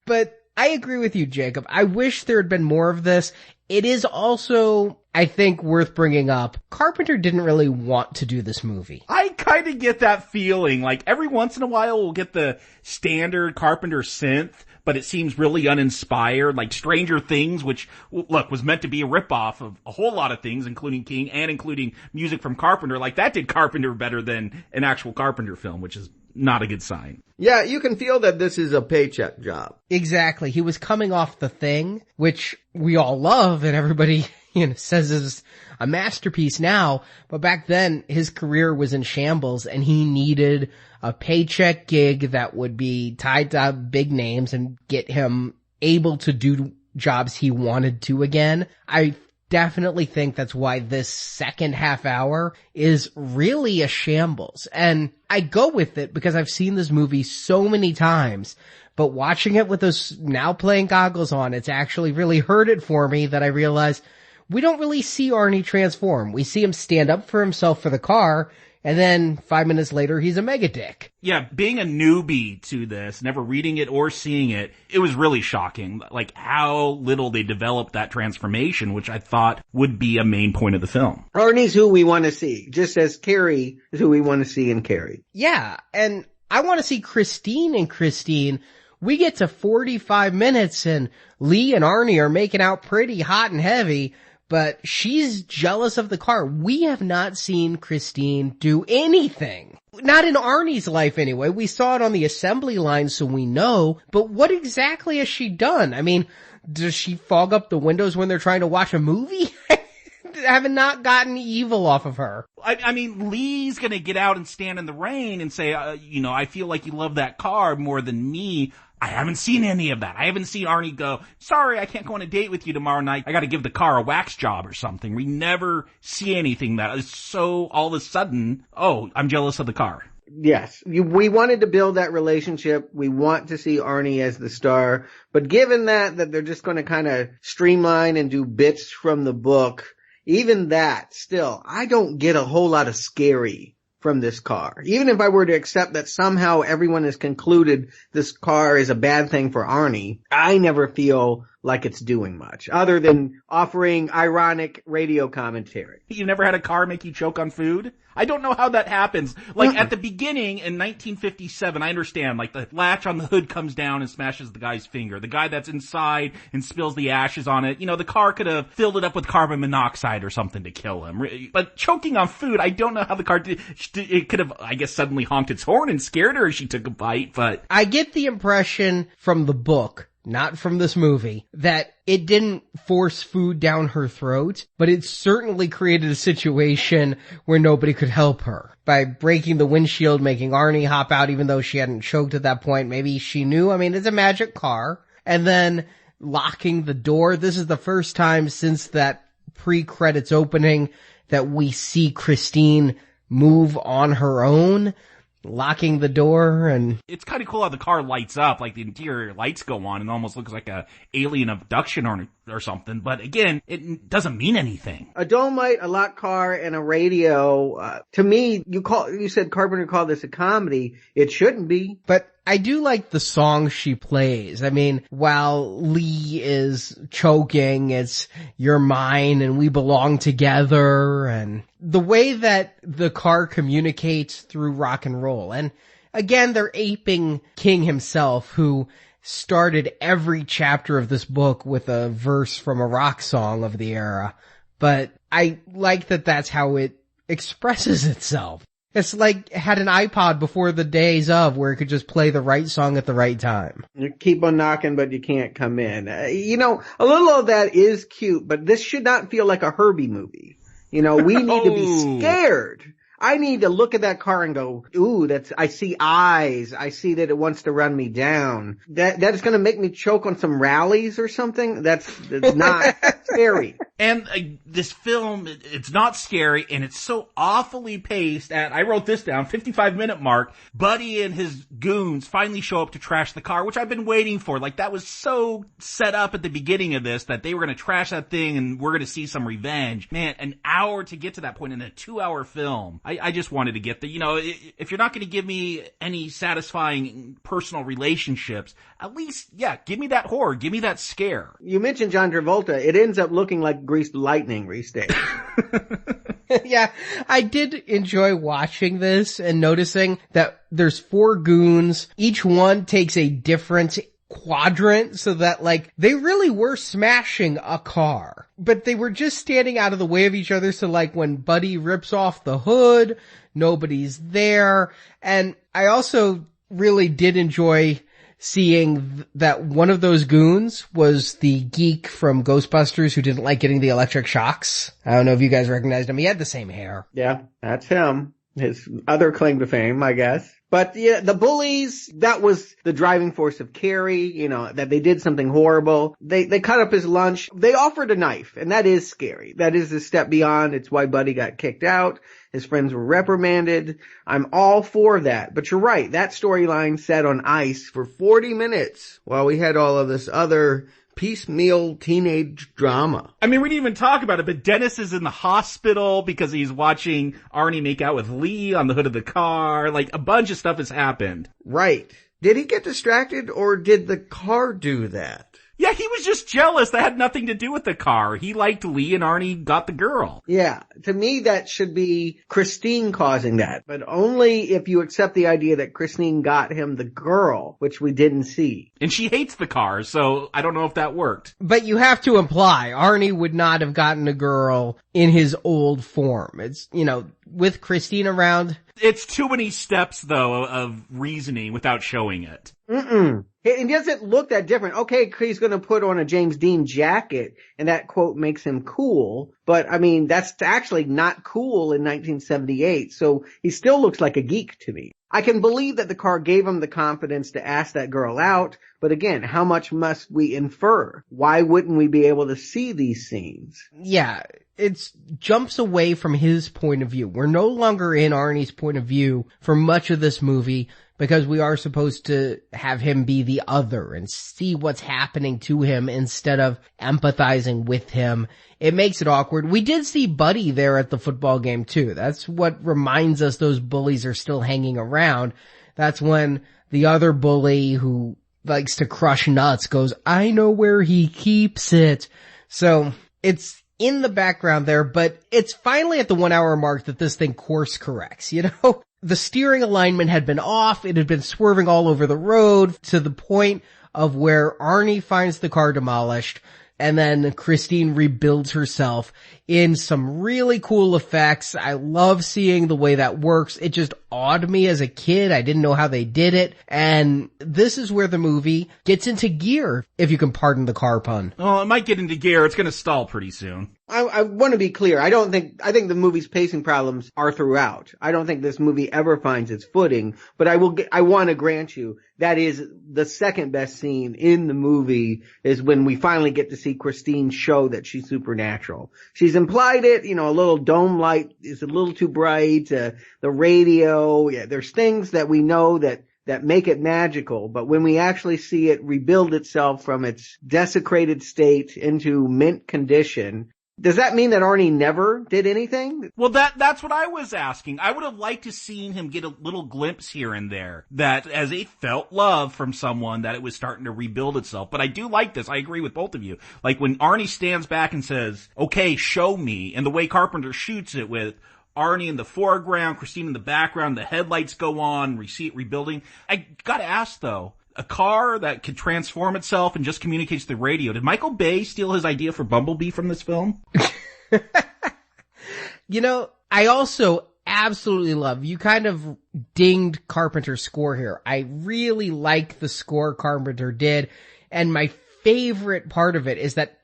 But I agree with you, Jacob. I wish there had been more of this. It is also, I think, worth bringing up. Carpenter didn't really want to do this movie. I kind of get that feeling. Like, every once in a while we'll get the standard Carpenter synth, but it seems really uninspired, like Stranger Things, which, look, was meant to be a ripoff of a whole lot of things, including King and including music from Carpenter. Like, that did Carpenter better than an actual Carpenter film, which is not a good sign. Yeah, you can feel that this is a paycheck job. Exactly. He was coming off The Thing, which we all love and everybody, says is a masterpiece now. But back then, his career was in shambles and he needed a paycheck gig that would be tied to big names and get him able to do jobs he wanted to again. I definitely think that's why this second half hour is really a shambles. And I go with it because I've seen this movie so many times, but watching it with those now playing goggles on, it's actually really hurt it for me that I realize we don't really see Arnie transform. We see him stand up for himself for the car, and then 5 minutes later, he's a mega dick. Yeah, being a newbie to this, never reading it or seeing it, it was really shocking, like how little they developed that transformation, which I thought would be a main point of the film. Arnie's who we want to see, just as Carrie is who we want to see in Carrie. Yeah, and I want to see Christine in Christine. We get to 45 minutes and Lee and Arnie are making out pretty hot and heavy, but she's jealous of the car. We have not seen Christine do anything. Not in Arnie's life anyway. We saw it on the assembly line, so we know. But what exactly has she done? I mean, does she fog up the windows when they're trying to watch a movie? I have not gotten evil off of her. I mean, Lee's gonna get out and stand in the rain and say, I feel like you love that car more than me. I haven't seen any of that. I haven't seen Arnie go, sorry, I can't go on a date with you tomorrow night. I gotta give the car a wax job or something. We never see anything that is so all of a sudden, oh, I'm jealous of the car. Yes, we wanted to build that relationship. We want to see Arnie as the star. But given that they're just going to kind of streamline and do bits from the book, even that, still, I don't get a whole lot of scary from this car. Even if I were to accept that somehow everyone has concluded this car is a bad thing for Arnie, I never feel like it's doing much, other than offering ironic radio commentary. You never had a car make you choke on food? I don't know how that happens. Like, at the beginning in 1957, I understand, like, the latch on the hood comes down and smashes the guy's finger. The guy that's inside and spills the ashes on it, the car could have filled it up with carbon monoxide or something to kill him. But choking on food, I don't know how the car did. It could have, I guess, suddenly honked its horn and scared her as she took a bite, but... I get the impression from the book, not from this movie, that it didn't force food down her throat, but it certainly created a situation where nobody could help her. By breaking the windshield, making Arnie hop out even though she hadn't choked at that point. Maybe she knew. I mean, it's a magic car. And then locking the door. This is the first time since that pre-credits opening that we see Christine move on her own. Locking the door, and it's kind of cool how the car lights up, like the interior lights go on and almost looks like a alien abduction or something. But again, it doesn't mean anything. A Dolomite, a locked car, and a radio. To me, you said Carpenter called this a comedy. It shouldn't be. But I do like the song she plays. I mean, while Lee is choking, it's "You're mine and we belong together," and the way that the car communicates through rock and roll. And again, they're aping King himself, who started every chapter of this book with a verse from a rock song of the era. But I like that that's how it expresses itself. It's like it had an iPod before the days of where it could just play the right song at the right time. You keep on knocking, but you can't come in. A little of that is cute, but this should not feel like a Herbie movie. We need to be scared. I need to look at that car and go, ooh, I see eyes. I see that it wants to run me down. That's going to make me choke on some rallies or something. That's not scary. And this film, it's not scary, and it's so awfully paced at, I wrote this down, 55-minute mark. Buddy and his goons finally show up to trash the car, which I've been waiting for. Like, that was so set up at the beginning of this that they were going to trash that thing and we're going to see some revenge. Man, an hour to get to that point in a 2-hour film. I just wanted to get if you're not going to give me any satisfying personal relationships, at least, give me that horror, give me that scare. You mentioned John Travolta. It ends up looking like Greased Lightning restaged. Yeah, I did enjoy watching this and noticing that there's 4 goons. Each one takes a different quadrant so that like they really were smashing a car, but they were just standing out of the way of each other. So like when Buddy rips off the hood, nobody's there. And I also really did enjoy seeing that one of those goons was the geek from Ghostbusters who didn't like getting the electric shocks. I don't know if you guys recognized him. He had the same hair. Yeah, that's him. His other claim to fame, I guess. But yeah, the bullies, that was the driving force of Carrie, you know, that they did something horrible. They cut up his lunch. They offered a knife, and that is scary. That is a step beyond. It's why Buddy got kicked out. His friends were reprimanded. I'm all for that. But you're right. That storyline sat on ice for 40 minutes while we had all of this other piecemeal teenage drama. I mean, we didn't even talk about it, but Dennis is in the hospital because he's watching Arnie make out with Lee on the hood of the car. Like, a bunch of stuff has happened. Right. Did he get distracted, or did the car do that? Yeah, he was just jealous. That had nothing to do with the car. He liked Lee and Arnie got the girl. Yeah. To me, that should be Christine causing that. But only if you accept the idea that Christine got him the girl, which we didn't see. And she hates the car, so I don't know if that worked. But you have to imply Arnie would not have gotten a girl in his old form. It's, you know, with Christine around. It's too many steps, though, of reasoning without showing it. It doesn't look that different. Okay, he's going to put on a James Dean jacket, and that quote makes him cool. But, I mean, that's actually not cool in 1978, so he still looks like a geek to me. I can believe that the car gave him the confidence to ask that girl out, but again, how much must we infer? Why wouldn't we be able to see these scenes? Yeah, it jumps away from his point of view. We're no longer in Arnie's point of view for much of this movie, because we are supposed to have him be the other and see what's happening to him instead of empathizing with him. It makes it awkward. We did see Buddy there at the football game too. That's what reminds us those bullies are still hanging around. That's when the other bully who likes to crush nuts goes, I know where he keeps it. So it's in the background there, but it's finally at the 1 hour mark that this thing course corrects, you know? The steering alignment had been off. It had been swerving all over the road to the point of where Arnie finds the car demolished, and then Christine rebuilds herself in some really cool effects. I love seeing the way that works. It just awed me as a kid. I didn't know how they did it. And this is where the movie gets into gear, if you can pardon the car pun. Oh, it might get into gear. It's going to stall pretty soon. I want to be clear. I think the movie's pacing problems are throughout. I don't think this movie ever finds its footing, but I want to grant you that is the second best scene in the movie is when we finally get to see Christine show that she's supernatural. She's implied it, you know, a little dome light is a little too bright, the radio, yeah, there's things that we know that make it magical, but when we actually see it rebuild itself from its desecrated state into mint condition, does that mean that Arnie never did anything? Well, that's what I was asking. I would have liked to seen him get a little glimpse here and there that as he felt love from someone that it was starting to rebuild itself. But I do like this. I agree with both of you. Like when Arnie stands back and says, okay, show me, and the way Carpenter shoots it with Arnie in the foreground, Christine in the background, the headlights go on, we see it rebuilding. I gotta ask though, a car that could transform itself and just communicates to the radio. Did Michael Bay steal his idea for Bumblebee from this film? You know, I also absolutely love, you kind of dinged Carpenter's score here. I really like the score Carpenter did, and my favorite part of it is that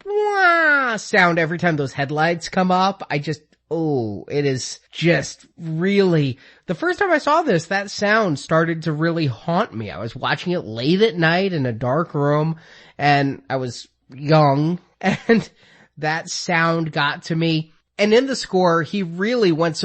sound every time those headlights come up. It is just really, the first time I saw this, that sound started to really haunt me. I was watching it late at night in a dark room, and I was young, and that sound got to me. And in the score, he really went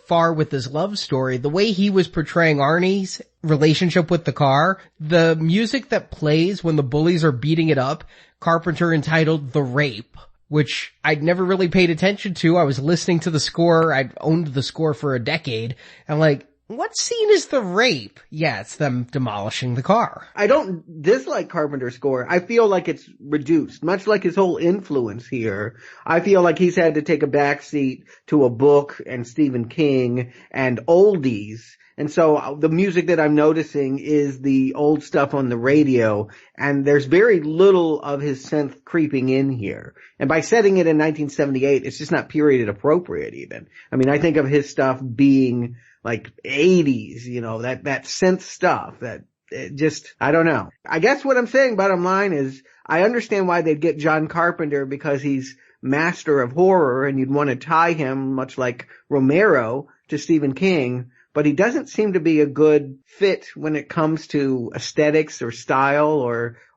far with his love story. The way he was portraying Arnie's relationship with the car, the music that plays when the bullies are beating it up, Carpenter entitled The Rape, which I'd never really paid attention to. I was listening to the score. I'd owned the score for a decade. I'm like, what scene is the rape? Yeah, it's them demolishing the car. I don't dislike Carpenter's score. I feel like it's reduced, much like his whole influence here. I feel like he's had to take a backseat to a book and Stephen King and oldies. And so the music that I'm noticing is the old stuff on the radio, and there's very little of his synth creeping in here. And by setting it in 1978, it's just not period appropriate even. I mean, I think of his stuff being like 80s, you know, that synth stuff that it just, I don't know. I guess what I'm saying, bottom line, is I understand why they'd get John Carpenter, because he's master of horror and you'd want to tie him, much like Romero, to Stephen King, but he doesn't seem to be a good fit when it comes to aesthetics or style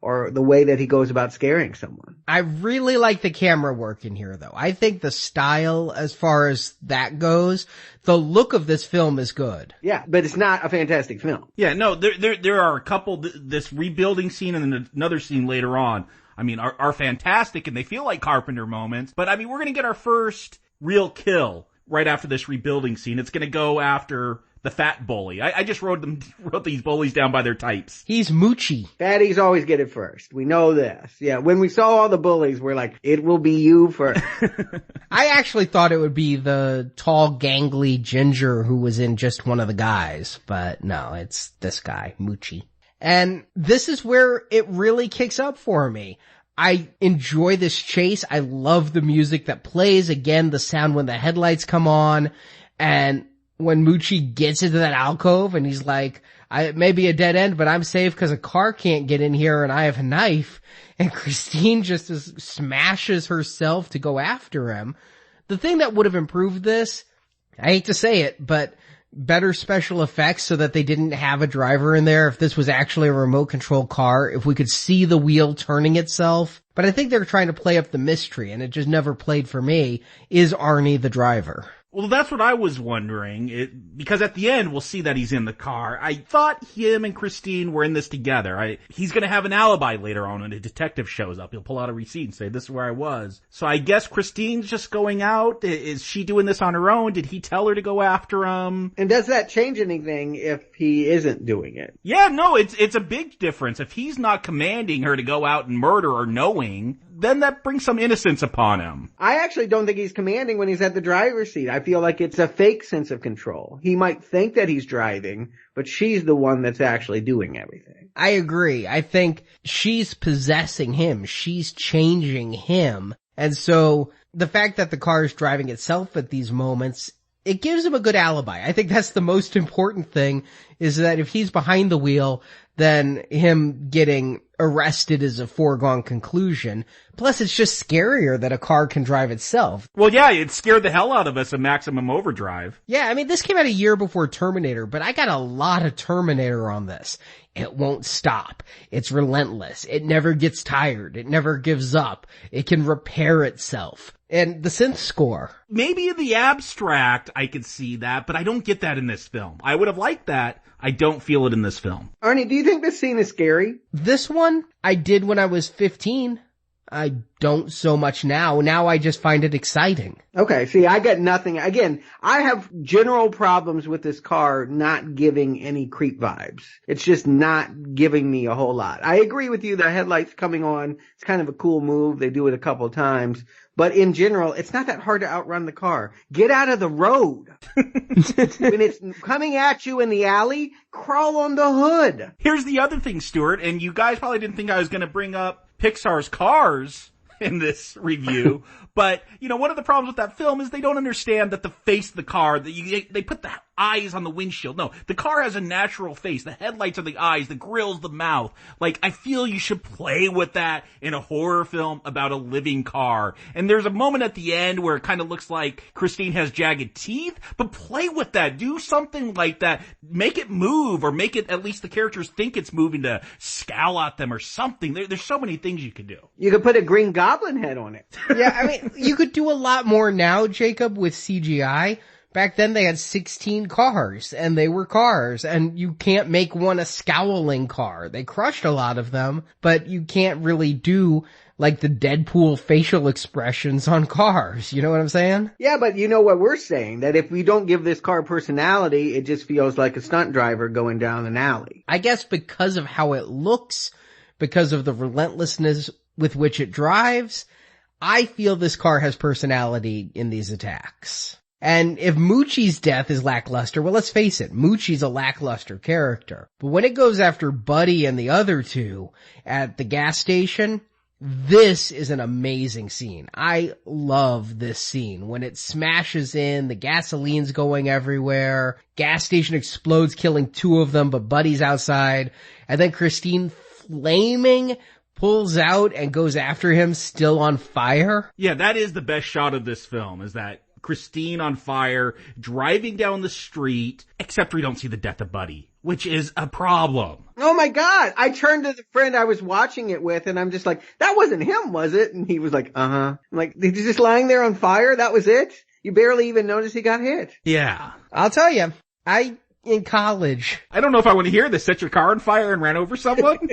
or the way that he goes about scaring someone. I really like the camera work in here, though. I think the style, as far as that goes, the look of this film is good. Yeah, but it's not a fantastic film. Yeah, no, there are a couple, this rebuilding scene and then another scene later on, I mean, are fantastic, and they feel like Carpenter moments. But I mean, we're going to get our first real kill right after this rebuilding scene. It's going to go after the fat bully. I just wrote these bullies down by their types. He's Moochie. Fatties always get it first. We know this. Yeah, when we saw all the bullies, we're like, it will be you first. I actually thought it would be the tall, gangly ginger who was in Just One of the Guys, but no, it's this guy, Moochie. And this is where it really kicks up for me. I enjoy this chase. I love the music that plays. Again, the sound when the headlights come on. And when Moochie gets into that alcove and he's like, it may be a dead end, but I'm safe because a car can't get in here and I have a knife. And Christine just smashes herself to go after him. The thing that would have improved this, I hate to say it, but better special effects so that they didn't have a driver in there. If this was actually a remote control car, if we could see the wheel turning itself. But I think they're trying to play up the mystery, and it just never played for me. Is Arnie the driver? Well, that's what I was wondering, because at the end we'll see that he's in the car. I thought him and Christine were in this together. He's gonna have an alibi later on when a detective shows up. He'll pull out a receipt and say, this is where I was. So I guess Christine's just going out. Is she doing this on her own? Did he tell her to go after him? And does that change anything if he isn't doing it? Yeah, no, it's a big difference. If he's not commanding her to go out and murder or knowing, then that brings some innocence upon him. I actually don't think he's commanding when he's at the driver's seat. I feel like it's a fake sense of control. He might think that he's driving, but she's the one that's actually doing everything. I agree. I think she's possessing him. She's changing him. And so the fact that the car is driving itself at these moments, it gives him a good alibi. I think that's the most important thing, is that if he's behind the wheel, then him getting arrested is a foregone conclusion. Plus, it's just scarier that a car can drive itself. Well, yeah, it scared the hell out of us in Maximum Overdrive. Yeah, I mean, this came out a year before Terminator, but I got a lot of Terminator on this. It won't stop. It's relentless. It never gets tired. It never gives up. It can repair itself. And the synth score. Maybe in the abstract I could see that, but I don't get that in this film. I would have liked that. I don't feel it in this film. Arnie, do you think this scene is scary? This one, I did when I was 15. I don't so much now. Now I just find it exciting. Okay, see, I got nothing. Again, I have general problems with this car not giving any creep vibes. It's just not giving me a whole lot. I agree with you, the headlights coming on, it's kind of a cool move. They do it a couple of times. But in general, it's not that hard to outrun the car. Get out of the road. When it's coming at you in the alley, crawl on the hood. Here's the other thing, Stuart, and you guys probably didn't think I was going to bring up Pixar's Cars in this review, but, you know, one of the problems with that film is they don't understand that the face of the car, they put the eyes on the windshield. No, the car has a natural face. The headlights are the eyes, the grill's the mouth. Like, I feel you should play with that in a horror film about a living car. And there's a moment at the end where it kind of looks like Christine has jagged teeth, but play with that. Do something like that. Make it move, or make it, at least the characters think it's moving, to scowl at them or something. There's so many things you could do. You could put a Green Goblin head on it. Yeah, I mean, you could do a lot more now, Jacob, with CGI. Back then they had 16 cars, and they were cars, and you can't make one a scowling car. They crushed a lot of them, but you can't really do like the Deadpool facial expressions on cars. You know what I'm saying? Yeah, but you know what we're saying, that if we don't give this car personality, it just feels like a stunt driver going down an alley. I guess because of how it looks, because of the relentlessness with which it drives, I feel this car has personality in these attacks. And if Moochie's death is lackluster, well, let's face it, Moochie's a lackluster character. But when it goes after Buddy and the other two at the gas station, this is an amazing scene. I love this scene. When it smashes in, the gasoline's going everywhere, gas station explodes, killing two of them, but Buddy's outside, and then Christine flaming pulls out and goes after him, still on fire. Yeah, that is the best shot of this film, is that Christine on fire, driving down the street, except we don't see the death of Buddy, which is a problem. Oh my God. I turned to the friend I was watching it with and I'm just like, that wasn't him, was it? And he was like, uh-huh. I'm like, he's just lying there on fire? That was it? You barely even noticed he got hit. Yeah. I'll tell you, in college, I don't know if I want to hear this. Set your car on fire and ran over someone?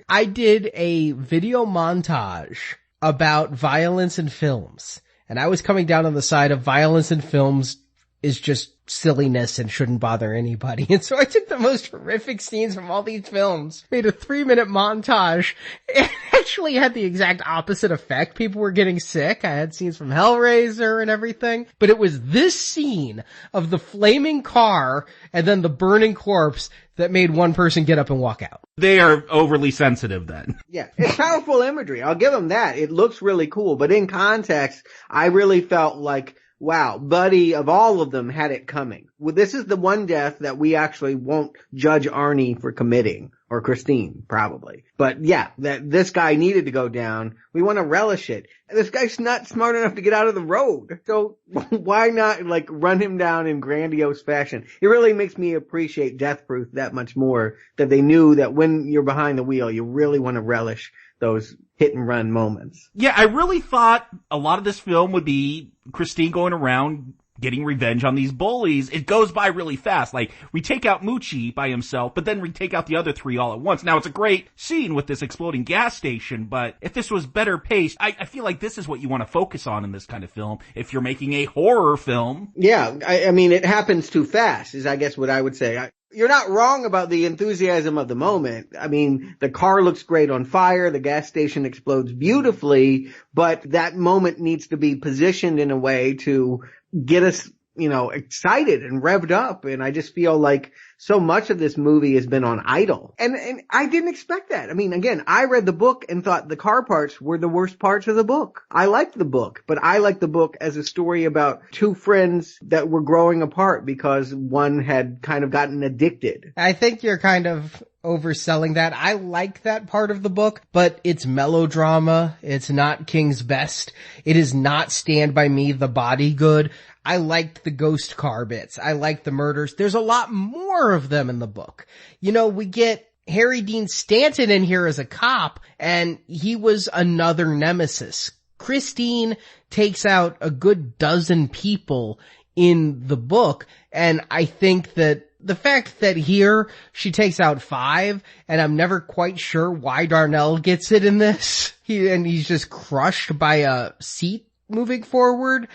I did a video montage about violence in films. And I was coming down on the side of violence in films is just silliness and shouldn't bother anybody. And so I took the most horrific scenes from all these films, made a 3-minute montage. It actually had the exact opposite effect. People were getting sick. I had scenes from Hellraiser and everything. But it was this scene of the flaming car and then the burning corpse that made one person get up and walk out. They are overly sensitive then. Yeah, it's powerful imagery. I'll give them that. It looks really cool. But in context, I really felt like, wow, Buddy, of all of them, had it coming. Well, this is the one death that we actually won't judge Arnie for committing. Or Christine, probably. But yeah, that this guy needed to go down. We want to relish it. This guy's not smart enough to get out of the road. So why not, like, run him down in grandiose fashion? It really makes me appreciate Death Proof that much more, that they knew that when you're behind the wheel, you really want to relish those hit and run moments. Yeah, I really thought a lot of this film would be Christine going around getting revenge on these bullies. It goes by really fast. Like, we take out Moochie by himself, but then we take out the other three all at once. Now, it's a great scene with this exploding gas station, but if this was better paced, I feel like this is what you want to focus on in this kind of film if you're making a horror film. Yeah, I mean, it happens too fast, is I guess what I would say. You're not wrong about the enthusiasm of the moment. I mean, the car looks great on fire, the gas station explodes beautifully, but that moment needs to be positioned in a way to get us, excited and revved up. And I just feel like so much of this movie has been on idle. And I didn't expect that. I mean, again, I read the book and thought the car parts were the worst parts of the book. I liked the book, but I liked the book as a story about two friends that were growing apart because one had kind of gotten addicted. I think you're kind of overselling that. I like that part of the book, but it's melodrama. It's not King's Best. It is not Stand By Me, The Body Good. I liked the ghost car bits. I liked the murders. There's a lot more of them in the book. We get Harry Dean Stanton in here as a cop, and he was another nemesis. Christine takes out a good dozen people in the book, and I think that the fact that here she takes out 5, and I'm never quite sure why Darnell gets it in this. He's just crushed by a seat moving forward.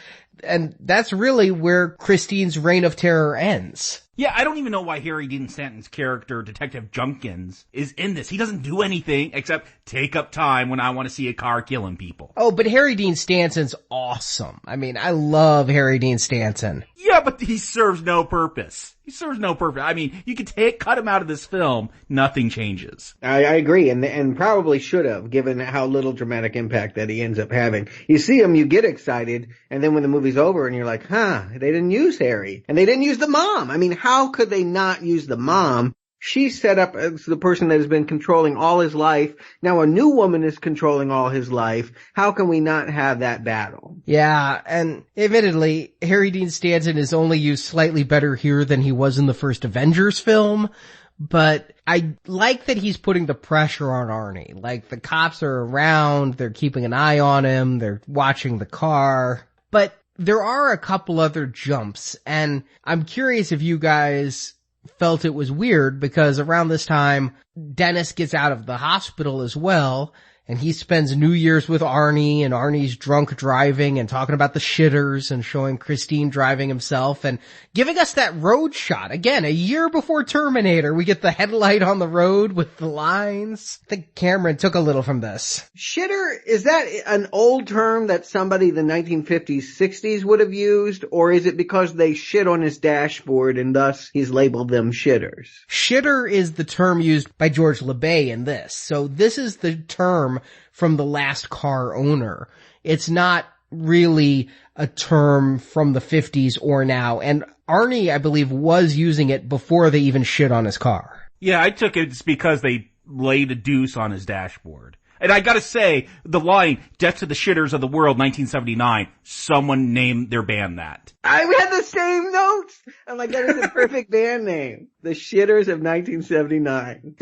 And that's really where Christine's reign of terror ends. Yeah, I don't even know why Harry Dean Stanton's character, Detective Junkins, is in this. He doesn't do anything except take up time when I want to see a car killing people. Oh, but Harry Dean Stanton's awesome. I mean, I love Harry Dean Stanton. Yeah, but he serves no purpose. He serves no purpose. I mean, you could cut him out of this film, nothing changes. I agree, and probably should have, given how little dramatic impact that he ends up having. You see him, you get excited, and then when the movie's over and you're like, they didn't use Harry. And they didn't use the mom. I mean, how could they not use the mom? She's set up as the person that has been controlling all his life. Now a new woman is controlling all his life. How can we not have that battle? Yeah, and admittedly, Harry Dean Stanton is only used slightly better here than he was in the first Avengers film. But I like that he's putting the pressure on Arnie. Like, the cops are around, they're keeping an eye on him, they're watching the car. But there are a couple other jumps, and I'm curious if you guys felt it was weird, because around this time, Dennis gets out of the hospital as well, and he spends New Year's with Arnie, and Arnie's drunk driving and talking about the shitters and showing Christine driving himself and giving us that road shot. Again, a year before Terminator, we get the headlight on the road with the lines. I think Cameron took a little from this. Shitter, is that an old term that somebody in the 1950s, 60s would have used, or is it because they shit on his dashboard and thus he's labeled them shitters? Shitter is the term used by George LeBay in this. So this is the term from the last car owner. It's not really a term from the 50s or now. And Arnie, I believe, was using it before they even shit on his car. Yeah, I took it just because they laid a deuce on his dashboard. And I gotta say, the line, Death to the Shitters of the World, 1979, someone named their band that. I had the same notes. I'm like, that is a perfect band name. The Shitters of 1979.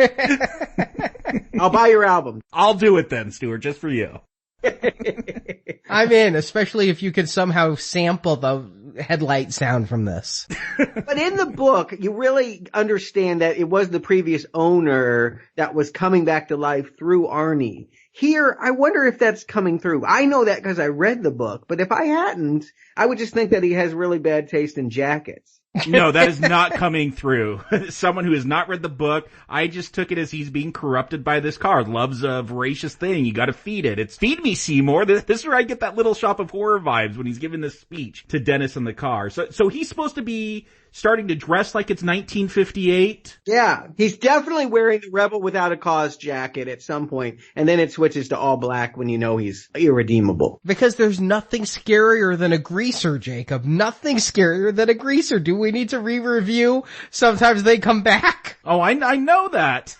I'll buy your album. I'll do it then, Stuart, just for you. I'm in, especially if you could somehow sample the headlight sound from this. But in the book, you really understand that it was the previous owner that was coming back to life through Arnie. Here, I wonder if that's coming through. I know that because I read the book, but if I hadn't, I would just think that he has really bad taste in jackets. No, that is not coming through. Someone who has not read the book, I just took it as he's being corrupted by this car. Love's a voracious thing. You gotta feed it. It's feed me, Seymour. This is where I get that Little Shop of Horror vibes when he's giving this speech to Dennis in the car. So he's supposed to be starting to dress like it's 1958. Yeah, he's definitely wearing the Rebel Without a Cause jacket at some point, and then it switches to all black when you know he's irredeemable. Because there's nothing scarier than a greaser, Jacob. Nothing scarier than a greaser. Do we need to re-review? Sometimes they come back. Oh, I know that.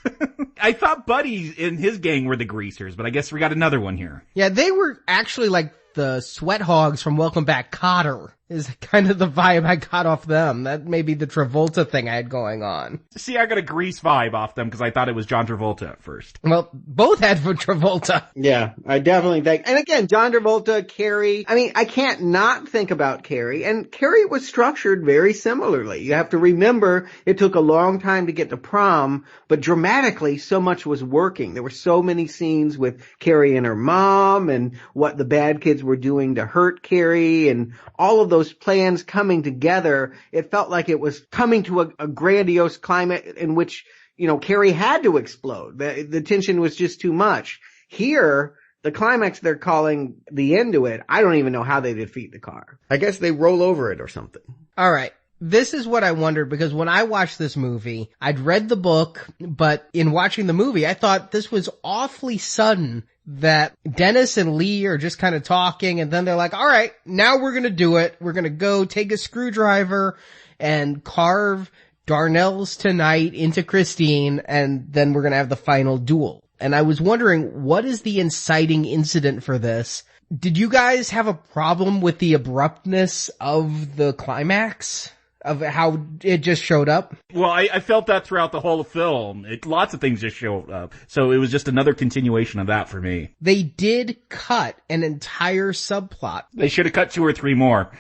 I thought Buddy and his gang were the greasers, but I guess we got another one here. Yeah, they were actually like the sweat hogs from Welcome Back, Kotter. Is kind of the vibe I got off them. That may be the Travolta thing I had going on. See, I got a Grease vibe off them because I thought it was John Travolta at first. Well, both had Travolta. Yeah, I definitely think. And again, John Travolta, Carrie. I mean, I can't not think about Carrie. And Carrie was structured very similarly. You have to remember it took a long time to get to prom, but dramatically so much was working. There were so many scenes with Carrie and her mom and what the bad kids were doing to hurt Carrie and all of those plans coming together. It felt like it was coming to a grandiose climate in which, you know, Carrie had to explode. The tension was just too much. Here, the climax they're calling the end to it, I don't even know how they defeat the car. I guess they roll over it or something. All right. This is what I wondered, because when I watched this movie, I'd read the book, but in watching the movie, I thought this was awfully sudden that Dennis and Lee are just kind of talking, and then they're like, all right, now we're going to do it. We're going to go take a screwdriver and carve Darnell's Tonight into Christine, and then we're going to have the final duel. And I was wondering, what is the inciting incident for this? Did you guys have a problem with the abruptness of the climax? Of how it just showed up? Well, I felt that throughout the whole film. Lots of things just showed up. So it was just another continuation of that for me. They did cut an entire subplot. They should have cut 2 or 3 more.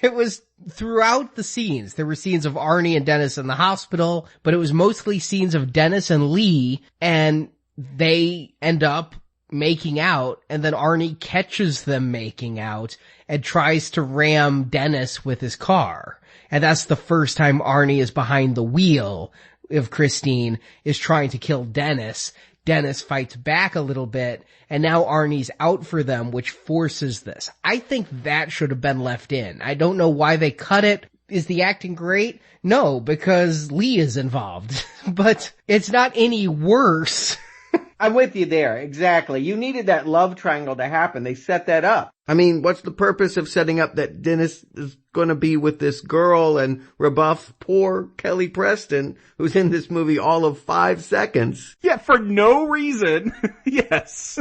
It was throughout the scenes. There were scenes of Arnie and Dennis in the hospital, but it was mostly scenes of Dennis and Lee, and they end up making out, and then Arnie catches them making out and tries to ram Dennis with his car. And that's the first time Arnie is behind the wheel of Christine, is trying to kill Dennis. Dennis fights back a little bit, and now Arnie's out for them, which forces this. I think that should have been left in. I don't know why they cut it. Is the acting great? No, because Lee is involved. But it's not any worse. I'm with you there. Exactly. You needed that love triangle to happen. They set that up. I mean, what's the purpose of setting up that Dennis is going to be with this girl and rebuff poor Kelly Preston, who's in this movie all of 5 seconds? Yeah, for no reason. Yes.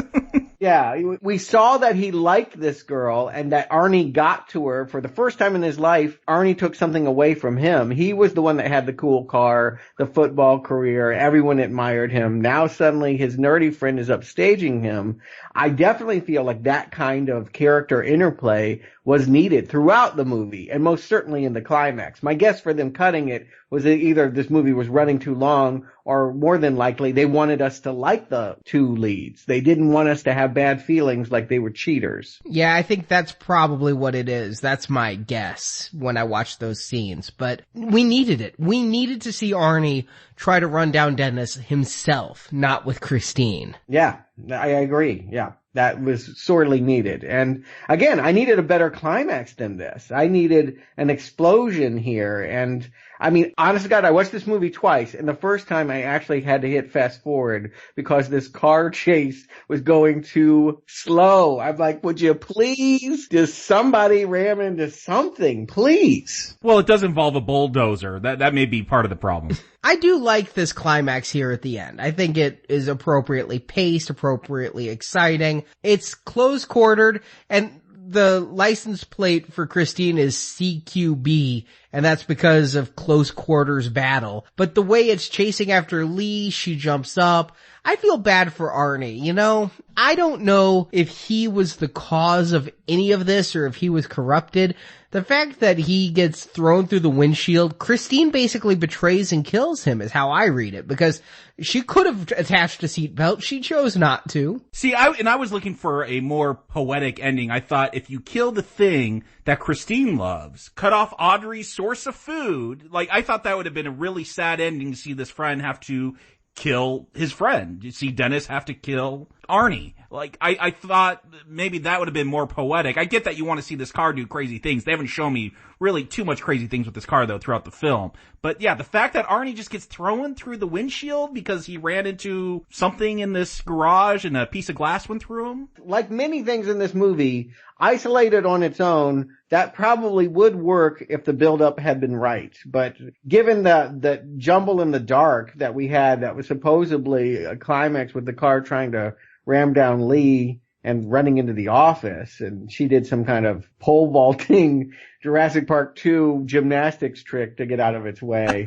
Yeah, we saw that he liked this girl and that Arnie got to her. For the first time in his life, Arnie took something away from him. He was the one that had the cool car, the football career. Everyone admired him. Now suddenly his nerdy friend is upstaging him. I definitely feel like that kind of character interplay was needed throughout the movie, and most certainly in the climax. My guess for them cutting it was that either this movie was running too long, or more than likely they wanted us to like the two leads. They didn't want us to have bad feelings like they were cheaters. Yeah, I think that's probably what it is. That's my guess when I watched those scenes. But we needed it. We needed to see Arnie try to run down Dennis himself, not with Christine. Yeah, I agree. Yeah. That was sorely needed. And again, I needed a better climax than this. I needed an explosion here. And I mean, honest to God, I watched this movie twice, and the first time I actually had to hit fast forward because this car chase was going too slow. I'm like, would you please just somebody ram into something, please? Well, it does involve a bulldozer. That may be part of the problem. I do like this climax here at the end. I think it is appropriately paced, appropriately exciting. It's close-quartered, and the license plate for Christine is CQB, and that's because of close quarters battle. But the way it's chasing after Lee, she jumps up. I feel bad for Arnie, you know? I don't know if he was the cause of any of this or if he was corrupted. The fact that he gets thrown through the windshield, Christine basically betrays and kills him is how I read it, because she could have attached a seatbelt. She chose not to. See, I was looking for a more poetic ending. I thought if you kill the thing that Christine loves, cut off Audrey's source of food, like I thought that would have been a really sad ending to see this friend have to kill his friend. You see Dennis have to kill Arnie. Like, I thought maybe that would have been more poetic. I get that you want to see this car do crazy things. They haven't shown me really too much crazy things with this car, though, throughout the film. But yeah, the fact that Arnie just gets thrown through the windshield because he ran into something in this garage and a piece of glass went through him. Like many things in this movie, isolated on its own, that probably would work if the build-up had been right. But given the jumble in the dark that we had, that was supposedly a climax with the car trying to ram down Lee and running into the office, and she did some kind of pole vaulting Jurassic Park 2 gymnastics trick to get out of its way.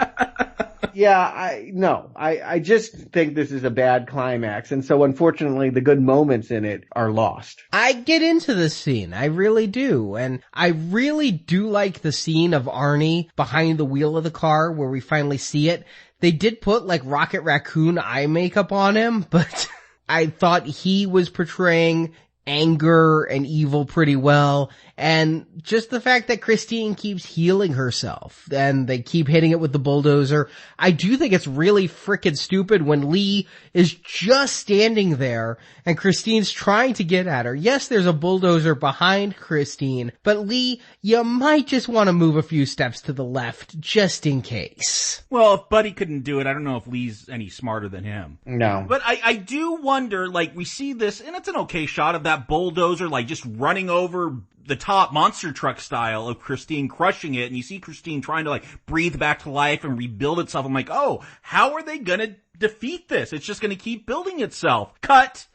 Yeah, I just think this is a bad climax, and so unfortunately the good moments in it are lost. I get into this scene, I really do, and I really do like the scene of Arnie behind the wheel of the car where we finally see it. They did put like Rocket Raccoon eye makeup on him, but I thought he was portraying anger and evil pretty well, and just the fact that Christine keeps healing herself and they keep hitting it with the bulldozer. I do think it's really frickin' stupid when Lee is just standing there and Christine's trying to get at her. Yes, there's a bulldozer behind Christine, but Lee, you might just want to move a few steps to the left just in case. Well, if Buddy couldn't do it, I don't know if Lee's any smarter than him. No. But I do wonder, like, we see this, and it's an okay shot of that bulldozer, like, just running over the top monster truck style of Christine crushing it, and you see Christine trying to like breathe back to life and rebuild itself. I'm like, oh, how are they gonna defeat this? It's just gonna keep building itself. Cut!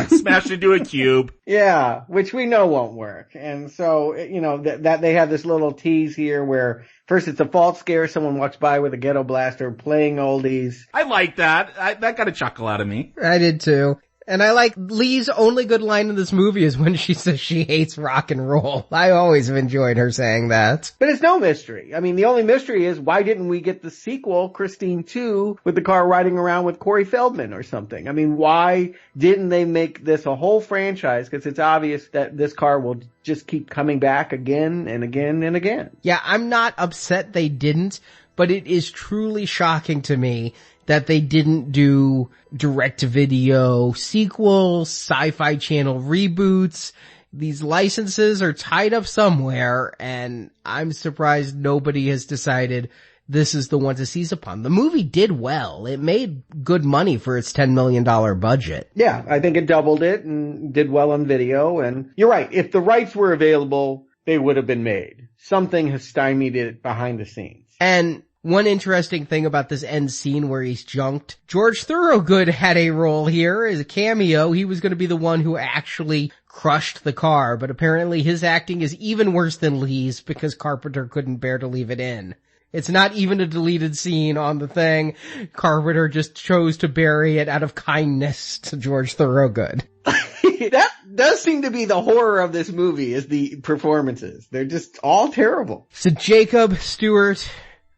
Smashed into a cube. Yeah, which we know won't work. And so, you know, that they have this little tease here where first it's a false scare, someone walks by with a ghetto blaster playing oldies. I like that. That got a chuckle out of me. I did too. And I like Lee's only good line in this movie is when she says she hates rock and roll. I always have enjoyed her saying that. But it's no mystery. I mean, the only mystery is why didn't we get the sequel, Christine 2, with the car riding around with Corey Feldman or something? I mean, why didn't they make this a whole franchise? Because it's obvious that this car will just keep coming back again and again and again. Yeah, I'm not upset they didn't, but it is truly shocking to me that they didn't do direct-to-video sequels, Sci-Fi Channel reboots. These licenses are tied up somewhere, and I'm surprised nobody has decided this is the one to seize upon. The movie did well. It made good money for its $10 million budget. Yeah, I think it doubled it and did well on video. And you're right, if the rights were available, they would have been made. Something has stymied it behind the scenes. And one interesting thing about this end scene where he's junked, George Thorogood had a role here as a cameo. He was going to be the one who actually crushed the car, but apparently his acting is even worse than Lee's because Carpenter couldn't bear to leave it in. It's not even a deleted scene on the thing. Carpenter just chose to bury it out of kindness to George Thorogood. That does seem to be the horror of this movie, is the performances. They're just all terrible. So Jakob, Stuart,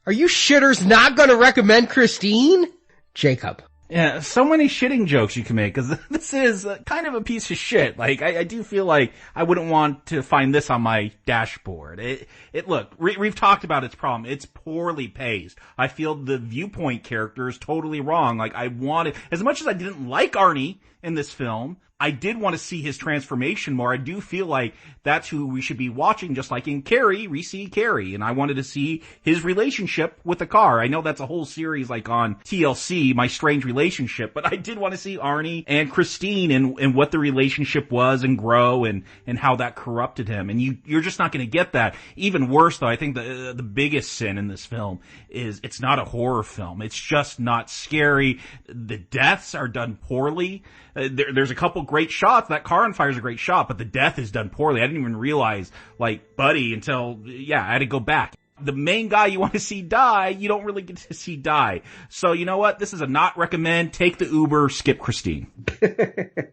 Are you shitters not gonna recommend Christine? Jacob. Yeah, so many shitting jokes you can make, because this is kind of a piece of shit. Like, I do feel like I wouldn't want to find this on my dashboard. Look, we've talked about its problem. It's poorly paced. I feel the viewpoint character is totally wrong. Like, as much as I didn't like Arnie in this film, I did want to see his transformation more. I do feel like that's who we should be watching, just like in Carrie, we see Carrie, and I wanted to see his relationship with the car. I know that's a whole series like on TLC, My Strange Relationship, but I did want to see Arnie and Christine and what the relationship was and grow and how that corrupted him. And you're just not going to get that. Even worse though, I think the biggest sin in this film is it's not a horror film. It's just not scary. The deaths are done poorly. There's a couple great shots. That car on fire is a great shot, but the death is done poorly. I didn't even realize, like, Buddy until, I had to go back. The main guy you want to see die, you don't really get to see die. So you know what? This is a not recommend. Take the Uber, skip Christine.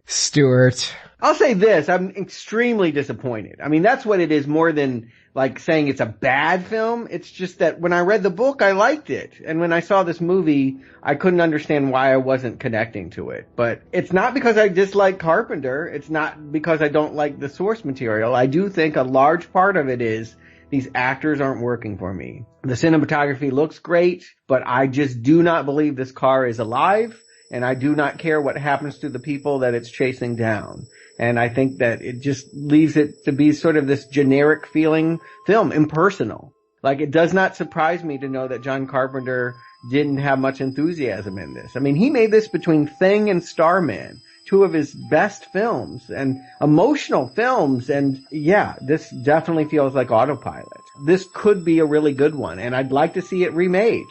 Stuart. I'll say this, I'm extremely disappointed. I mean, that's what it is more than like saying it's a bad film. It's just that when I read the book, I liked it. And when I saw this movie, I couldn't understand why I wasn't connecting to it. But it's not because I dislike Carpenter. It's not because I don't like the source material. I do think a large part of it is these actors aren't working for me. The cinematography looks great, but I just do not believe this car is alive. And I do not care what happens to the people that it's chasing down. And I think that it just leaves it to be sort of this generic feeling film, impersonal. Like, it does not surprise me to know that John Carpenter didn't have much enthusiasm in this. I mean, he made this between Thing and Starman, two of his best films and emotional films. And yeah, this definitely feels like autopilot. This could be a really good one, and I'd like to see it remade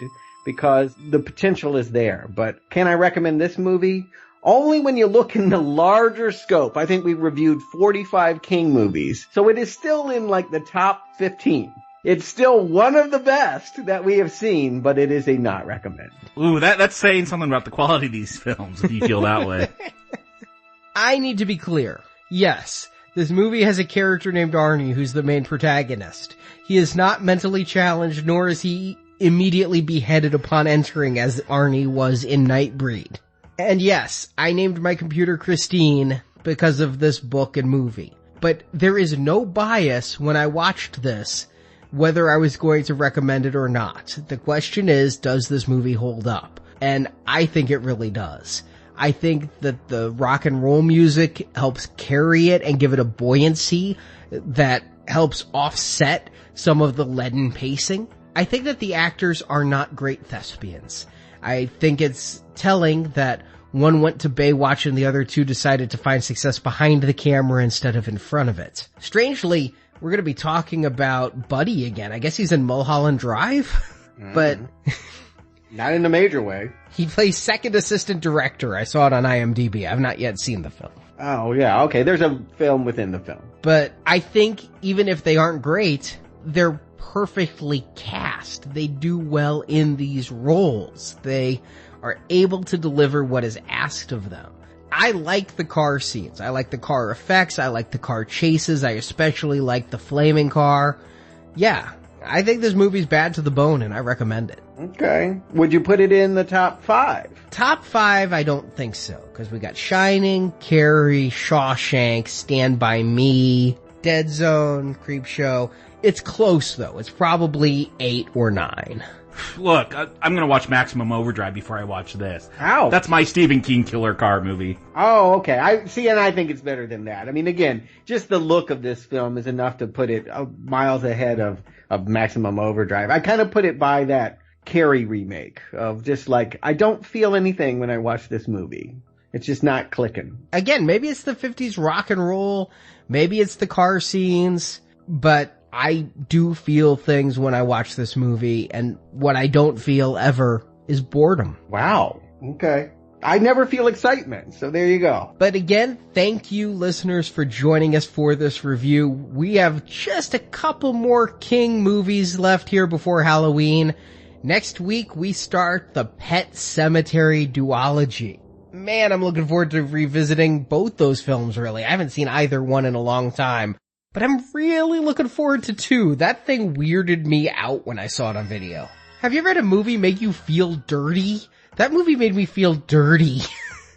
because the potential is there. But can I recommend this movie? Only when you look in the larger scope. I think we reviewed 45 King movies, so it is still in like the top 15. It's still one of the best that we have seen, but it is a not recommend. Ooh, that's saying something about the quality of these films, if you feel that way. I need to be clear. Yes, this movie has a character named Arnie who's the main protagonist. He is not mentally challenged, nor is he immediately beheaded upon entering as Arnie was in Nightbreed. And yes, I named my computer Christine because of this book and movie. But there is no bias when I watched this, whether I was going to recommend it or not. The question is, does this movie hold up? And I think it really does. I think that the rock and roll music helps carry it and give it a buoyancy that helps offset some of the leaden pacing. I think that the actors are not great thespians. I think it's telling that one went to Baywatch and the other two decided to find success behind the camera instead of in front of it. Strangely, we're going to be talking about Buddy again. I guess he's in Mulholland Drive, but not in a major way. He plays second assistant director. I saw it on IMDb. I've not yet seen the film. Oh, yeah. Okay. There's a film within the film. But I think even if they aren't great, they're perfectly cast. They do well in these roles. They are able to deliver what is asked of them. I like the car scenes. I like the car effects. I like the car chases. I especially like the flaming car. Yeah, I think this movie's bad to the bone and I recommend it. Okay. Would you put it in the top 5? Top 5, I don't think so. Because we got Shining, Carrie, Shawshank, Stand By Me, Dead Zone, Creepshow. It's close though. It's probably 8 or 9. Look, I'm going to watch Maximum Overdrive before I watch this. Ow. That's my Stephen King killer car movie. Oh, okay. I see, and I think it's better than that. I mean, again, just the look of this film is enough to put it miles ahead of Maximum Overdrive. I kind of put it by that Carrie remake of just like, I don't feel anything when I watch this movie. It's just not clicking. Again, maybe it's the 50s rock and roll. Maybe it's the car scenes, but I do feel things when I watch this movie, and what I don't feel ever is boredom. Wow. Okay. I never feel excitement, so there you go. But again, thank you listeners for joining us for this review. We have just a couple more King movies left here before Halloween. Next week we start the Pet Sematary duology. Man, I'm looking forward to revisiting both those films really. I haven't seen either one in a long time. But I'm really looking forward to 2. That thing weirded me out when I saw it on video. Have you ever had a movie make you feel dirty? That movie made me feel dirty.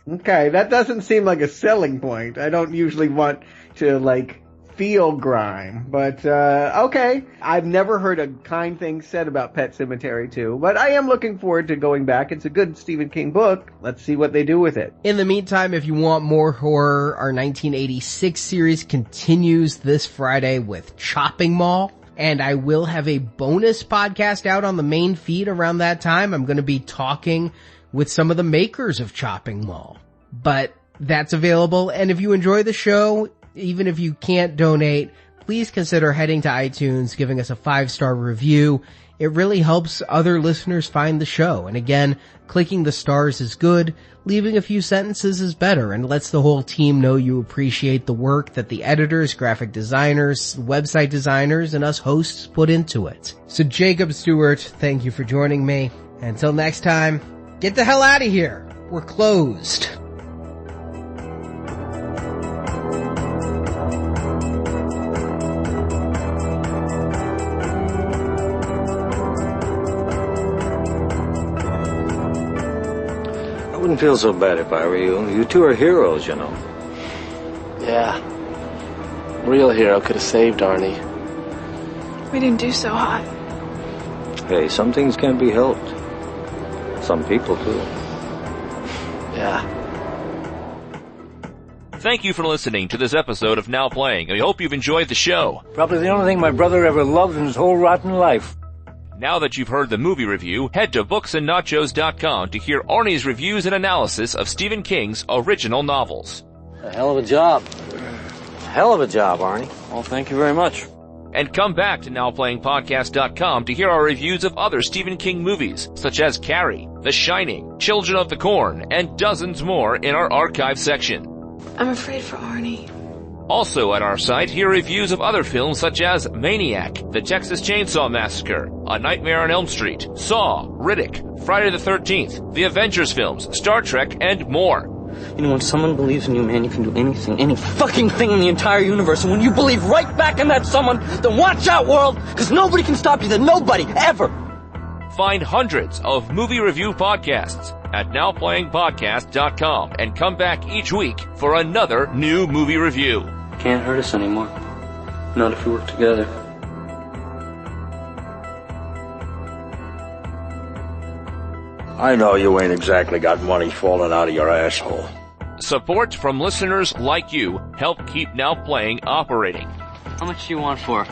Okay, that doesn't seem like a selling point. I don't usually want to, like, feel grime, but, okay. I've never heard a kind thing said about Pet Sematary 2, but I am looking forward to going back. It's a good Stephen King book. Let's see what they do with it. In the meantime, if you want more horror, our 1986 series continues this Friday with Chopping Mall. And I will have a bonus podcast out on the main feed around that time. I'm going to be talking with some of the makers of Chopping Mall. But that's available. And if you enjoy the show, even if you can't donate, please consider heading to iTunes, giving us a 5-star review. It really helps other listeners find the show. And again, clicking the stars is good. Leaving a few sentences is better and lets the whole team know you appreciate the work that the editors, graphic designers, website designers, and us hosts put into it. So Jakob, Stuart, thank you for joining me. Until next time, get the hell out of here. We're closed. I wouldn't feel so bad if I were you. You two are heroes, you know. Yeah. Real hero could have saved Arnie. We didn't do so hot. Hey, some things can't be helped. Some people do. Yeah. Thank you for listening to this episode of Now Playing. I hope you've enjoyed the show. Probably the only thing my brother ever loved in his whole rotten life. Now that you've heard the movie review, head to booksandnachos.com to hear Arnie's reviews and analysis of Stephen King's original novels. A hell of a job. Hell of a job, Arnie. Well, thank you very much. And come back to NowPlayingPodcast.com to hear our reviews of other Stephen King movies, such as Carrie, The Shining, Children of the Corn, and dozens more in our archive section. I'm afraid for Arnie. Also at our site, hear reviews of other films such as Maniac, The Texas Chainsaw Massacre, A Nightmare on Elm Street, Saw, Riddick, Friday the 13th, The Avengers films, Star Trek, and more. You know, when someone believes in you, man, you can do anything, any fucking thing in the entire universe. And when you believe right back in that someone, then watch out, world, because nobody can stop you. Then nobody, ever. Find hundreds of movie review podcasts at NowPlayingPodcast.com and come back each week for another new movie review. Can't hurt us anymore. Not if we work together. I know you ain't exactly got money falling out of your asshole. Support from listeners like you help keep Now Playing operating. How much do you want for it?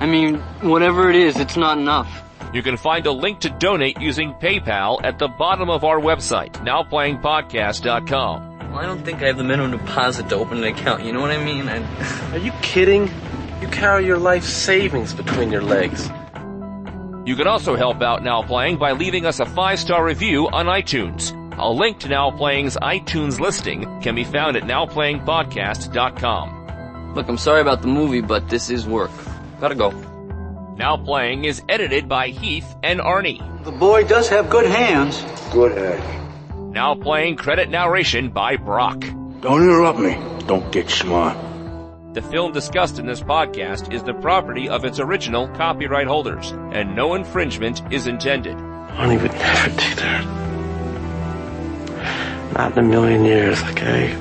I mean, whatever it is, it's not enough. You can find a link to donate using PayPal at the bottom of our website, NowPlayingPodcast.com. Well, I don't think I have the minimum deposit to open an account, you know what I mean? Are you kidding? You carry your life savings between your legs. You can also help out Now Playing by leaving us a 5-star review on iTunes. A link to Now Playing's iTunes listing can be found at NowPlayingPodcast.com. Look, I'm sorry about the movie, but this is work. Gotta go. Now Playing is edited by Heath and Arnie. The boy does have good hands. Good head. Now Playing credit narration by Brock. Don't interrupt me. Don't get smart. The film discussed in this podcast is the property of its original copyright holders, and no infringement is intended. Arnie would never do that. Not in a million years, okay?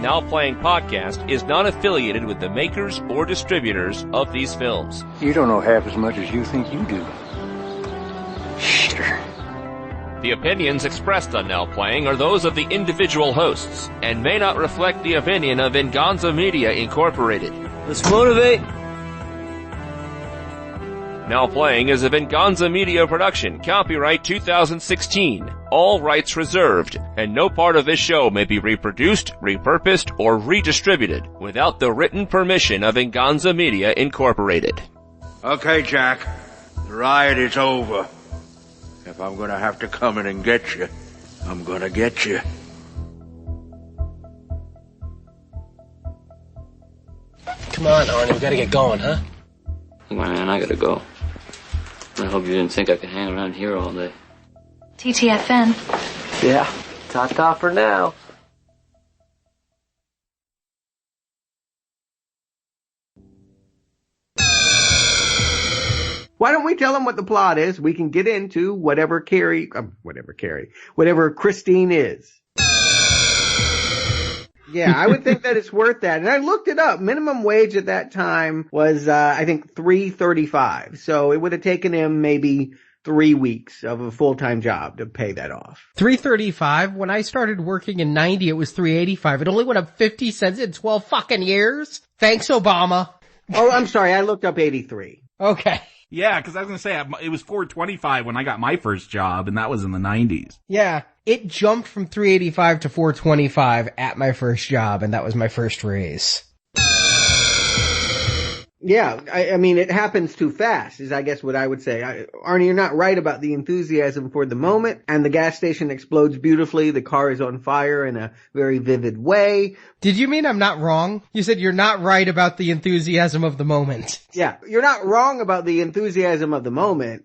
Now Playing Podcast is not affiliated with the makers or distributors of these films. You don't know half as much as you think you do. Shitter. The opinions expressed on Now Playing are those of the individual hosts and may not reflect the opinion of Venganza Media Incorporated. Let's motivate. Now Playing is a Venganza Media production, copyright 2016. All rights reserved, and no part of this show may be reproduced, repurposed, or redistributed without the written permission of Venganza Media Incorporated. Okay, Jack. The riot is over. If I'm gonna have to come in and get you, I'm gonna get you. Come on, Arnie, we gotta get going, huh? Man, I gotta go. I hope you didn't think I could hang around here all day. TTFN. Yeah. Ta-ta for now. Why don't we tell them what the plot is? We can get into whatever Christine is. Yeah, I would think that it's worth that. And I looked it up. Minimum wage at that time was, I think $3.35. So it would have taken him maybe 3 weeks of a full-time job to pay that off. $3.35. When I started working in 90, it was $3.85. It only went up 50 cents in 12 fucking years. Thanks, Obama. Oh, I'm sorry. I looked up 83. Okay. Yeah, because I was going to say, it was $4.25 when I got my first job, and that was in the 90s. Yeah. It jumped from $3.85 to $4.25 at my first job, and that was my first raise. Yeah, I mean, it happens too fast, is I guess what I would say. Arnie, you're not right about the enthusiasm for the moment, and the gas station explodes beautifully. The car is on fire in a very vivid way. Did you mean I'm not wrong? You said you're not right about the enthusiasm of the moment. Yeah, you're not wrong about the enthusiasm of the moment.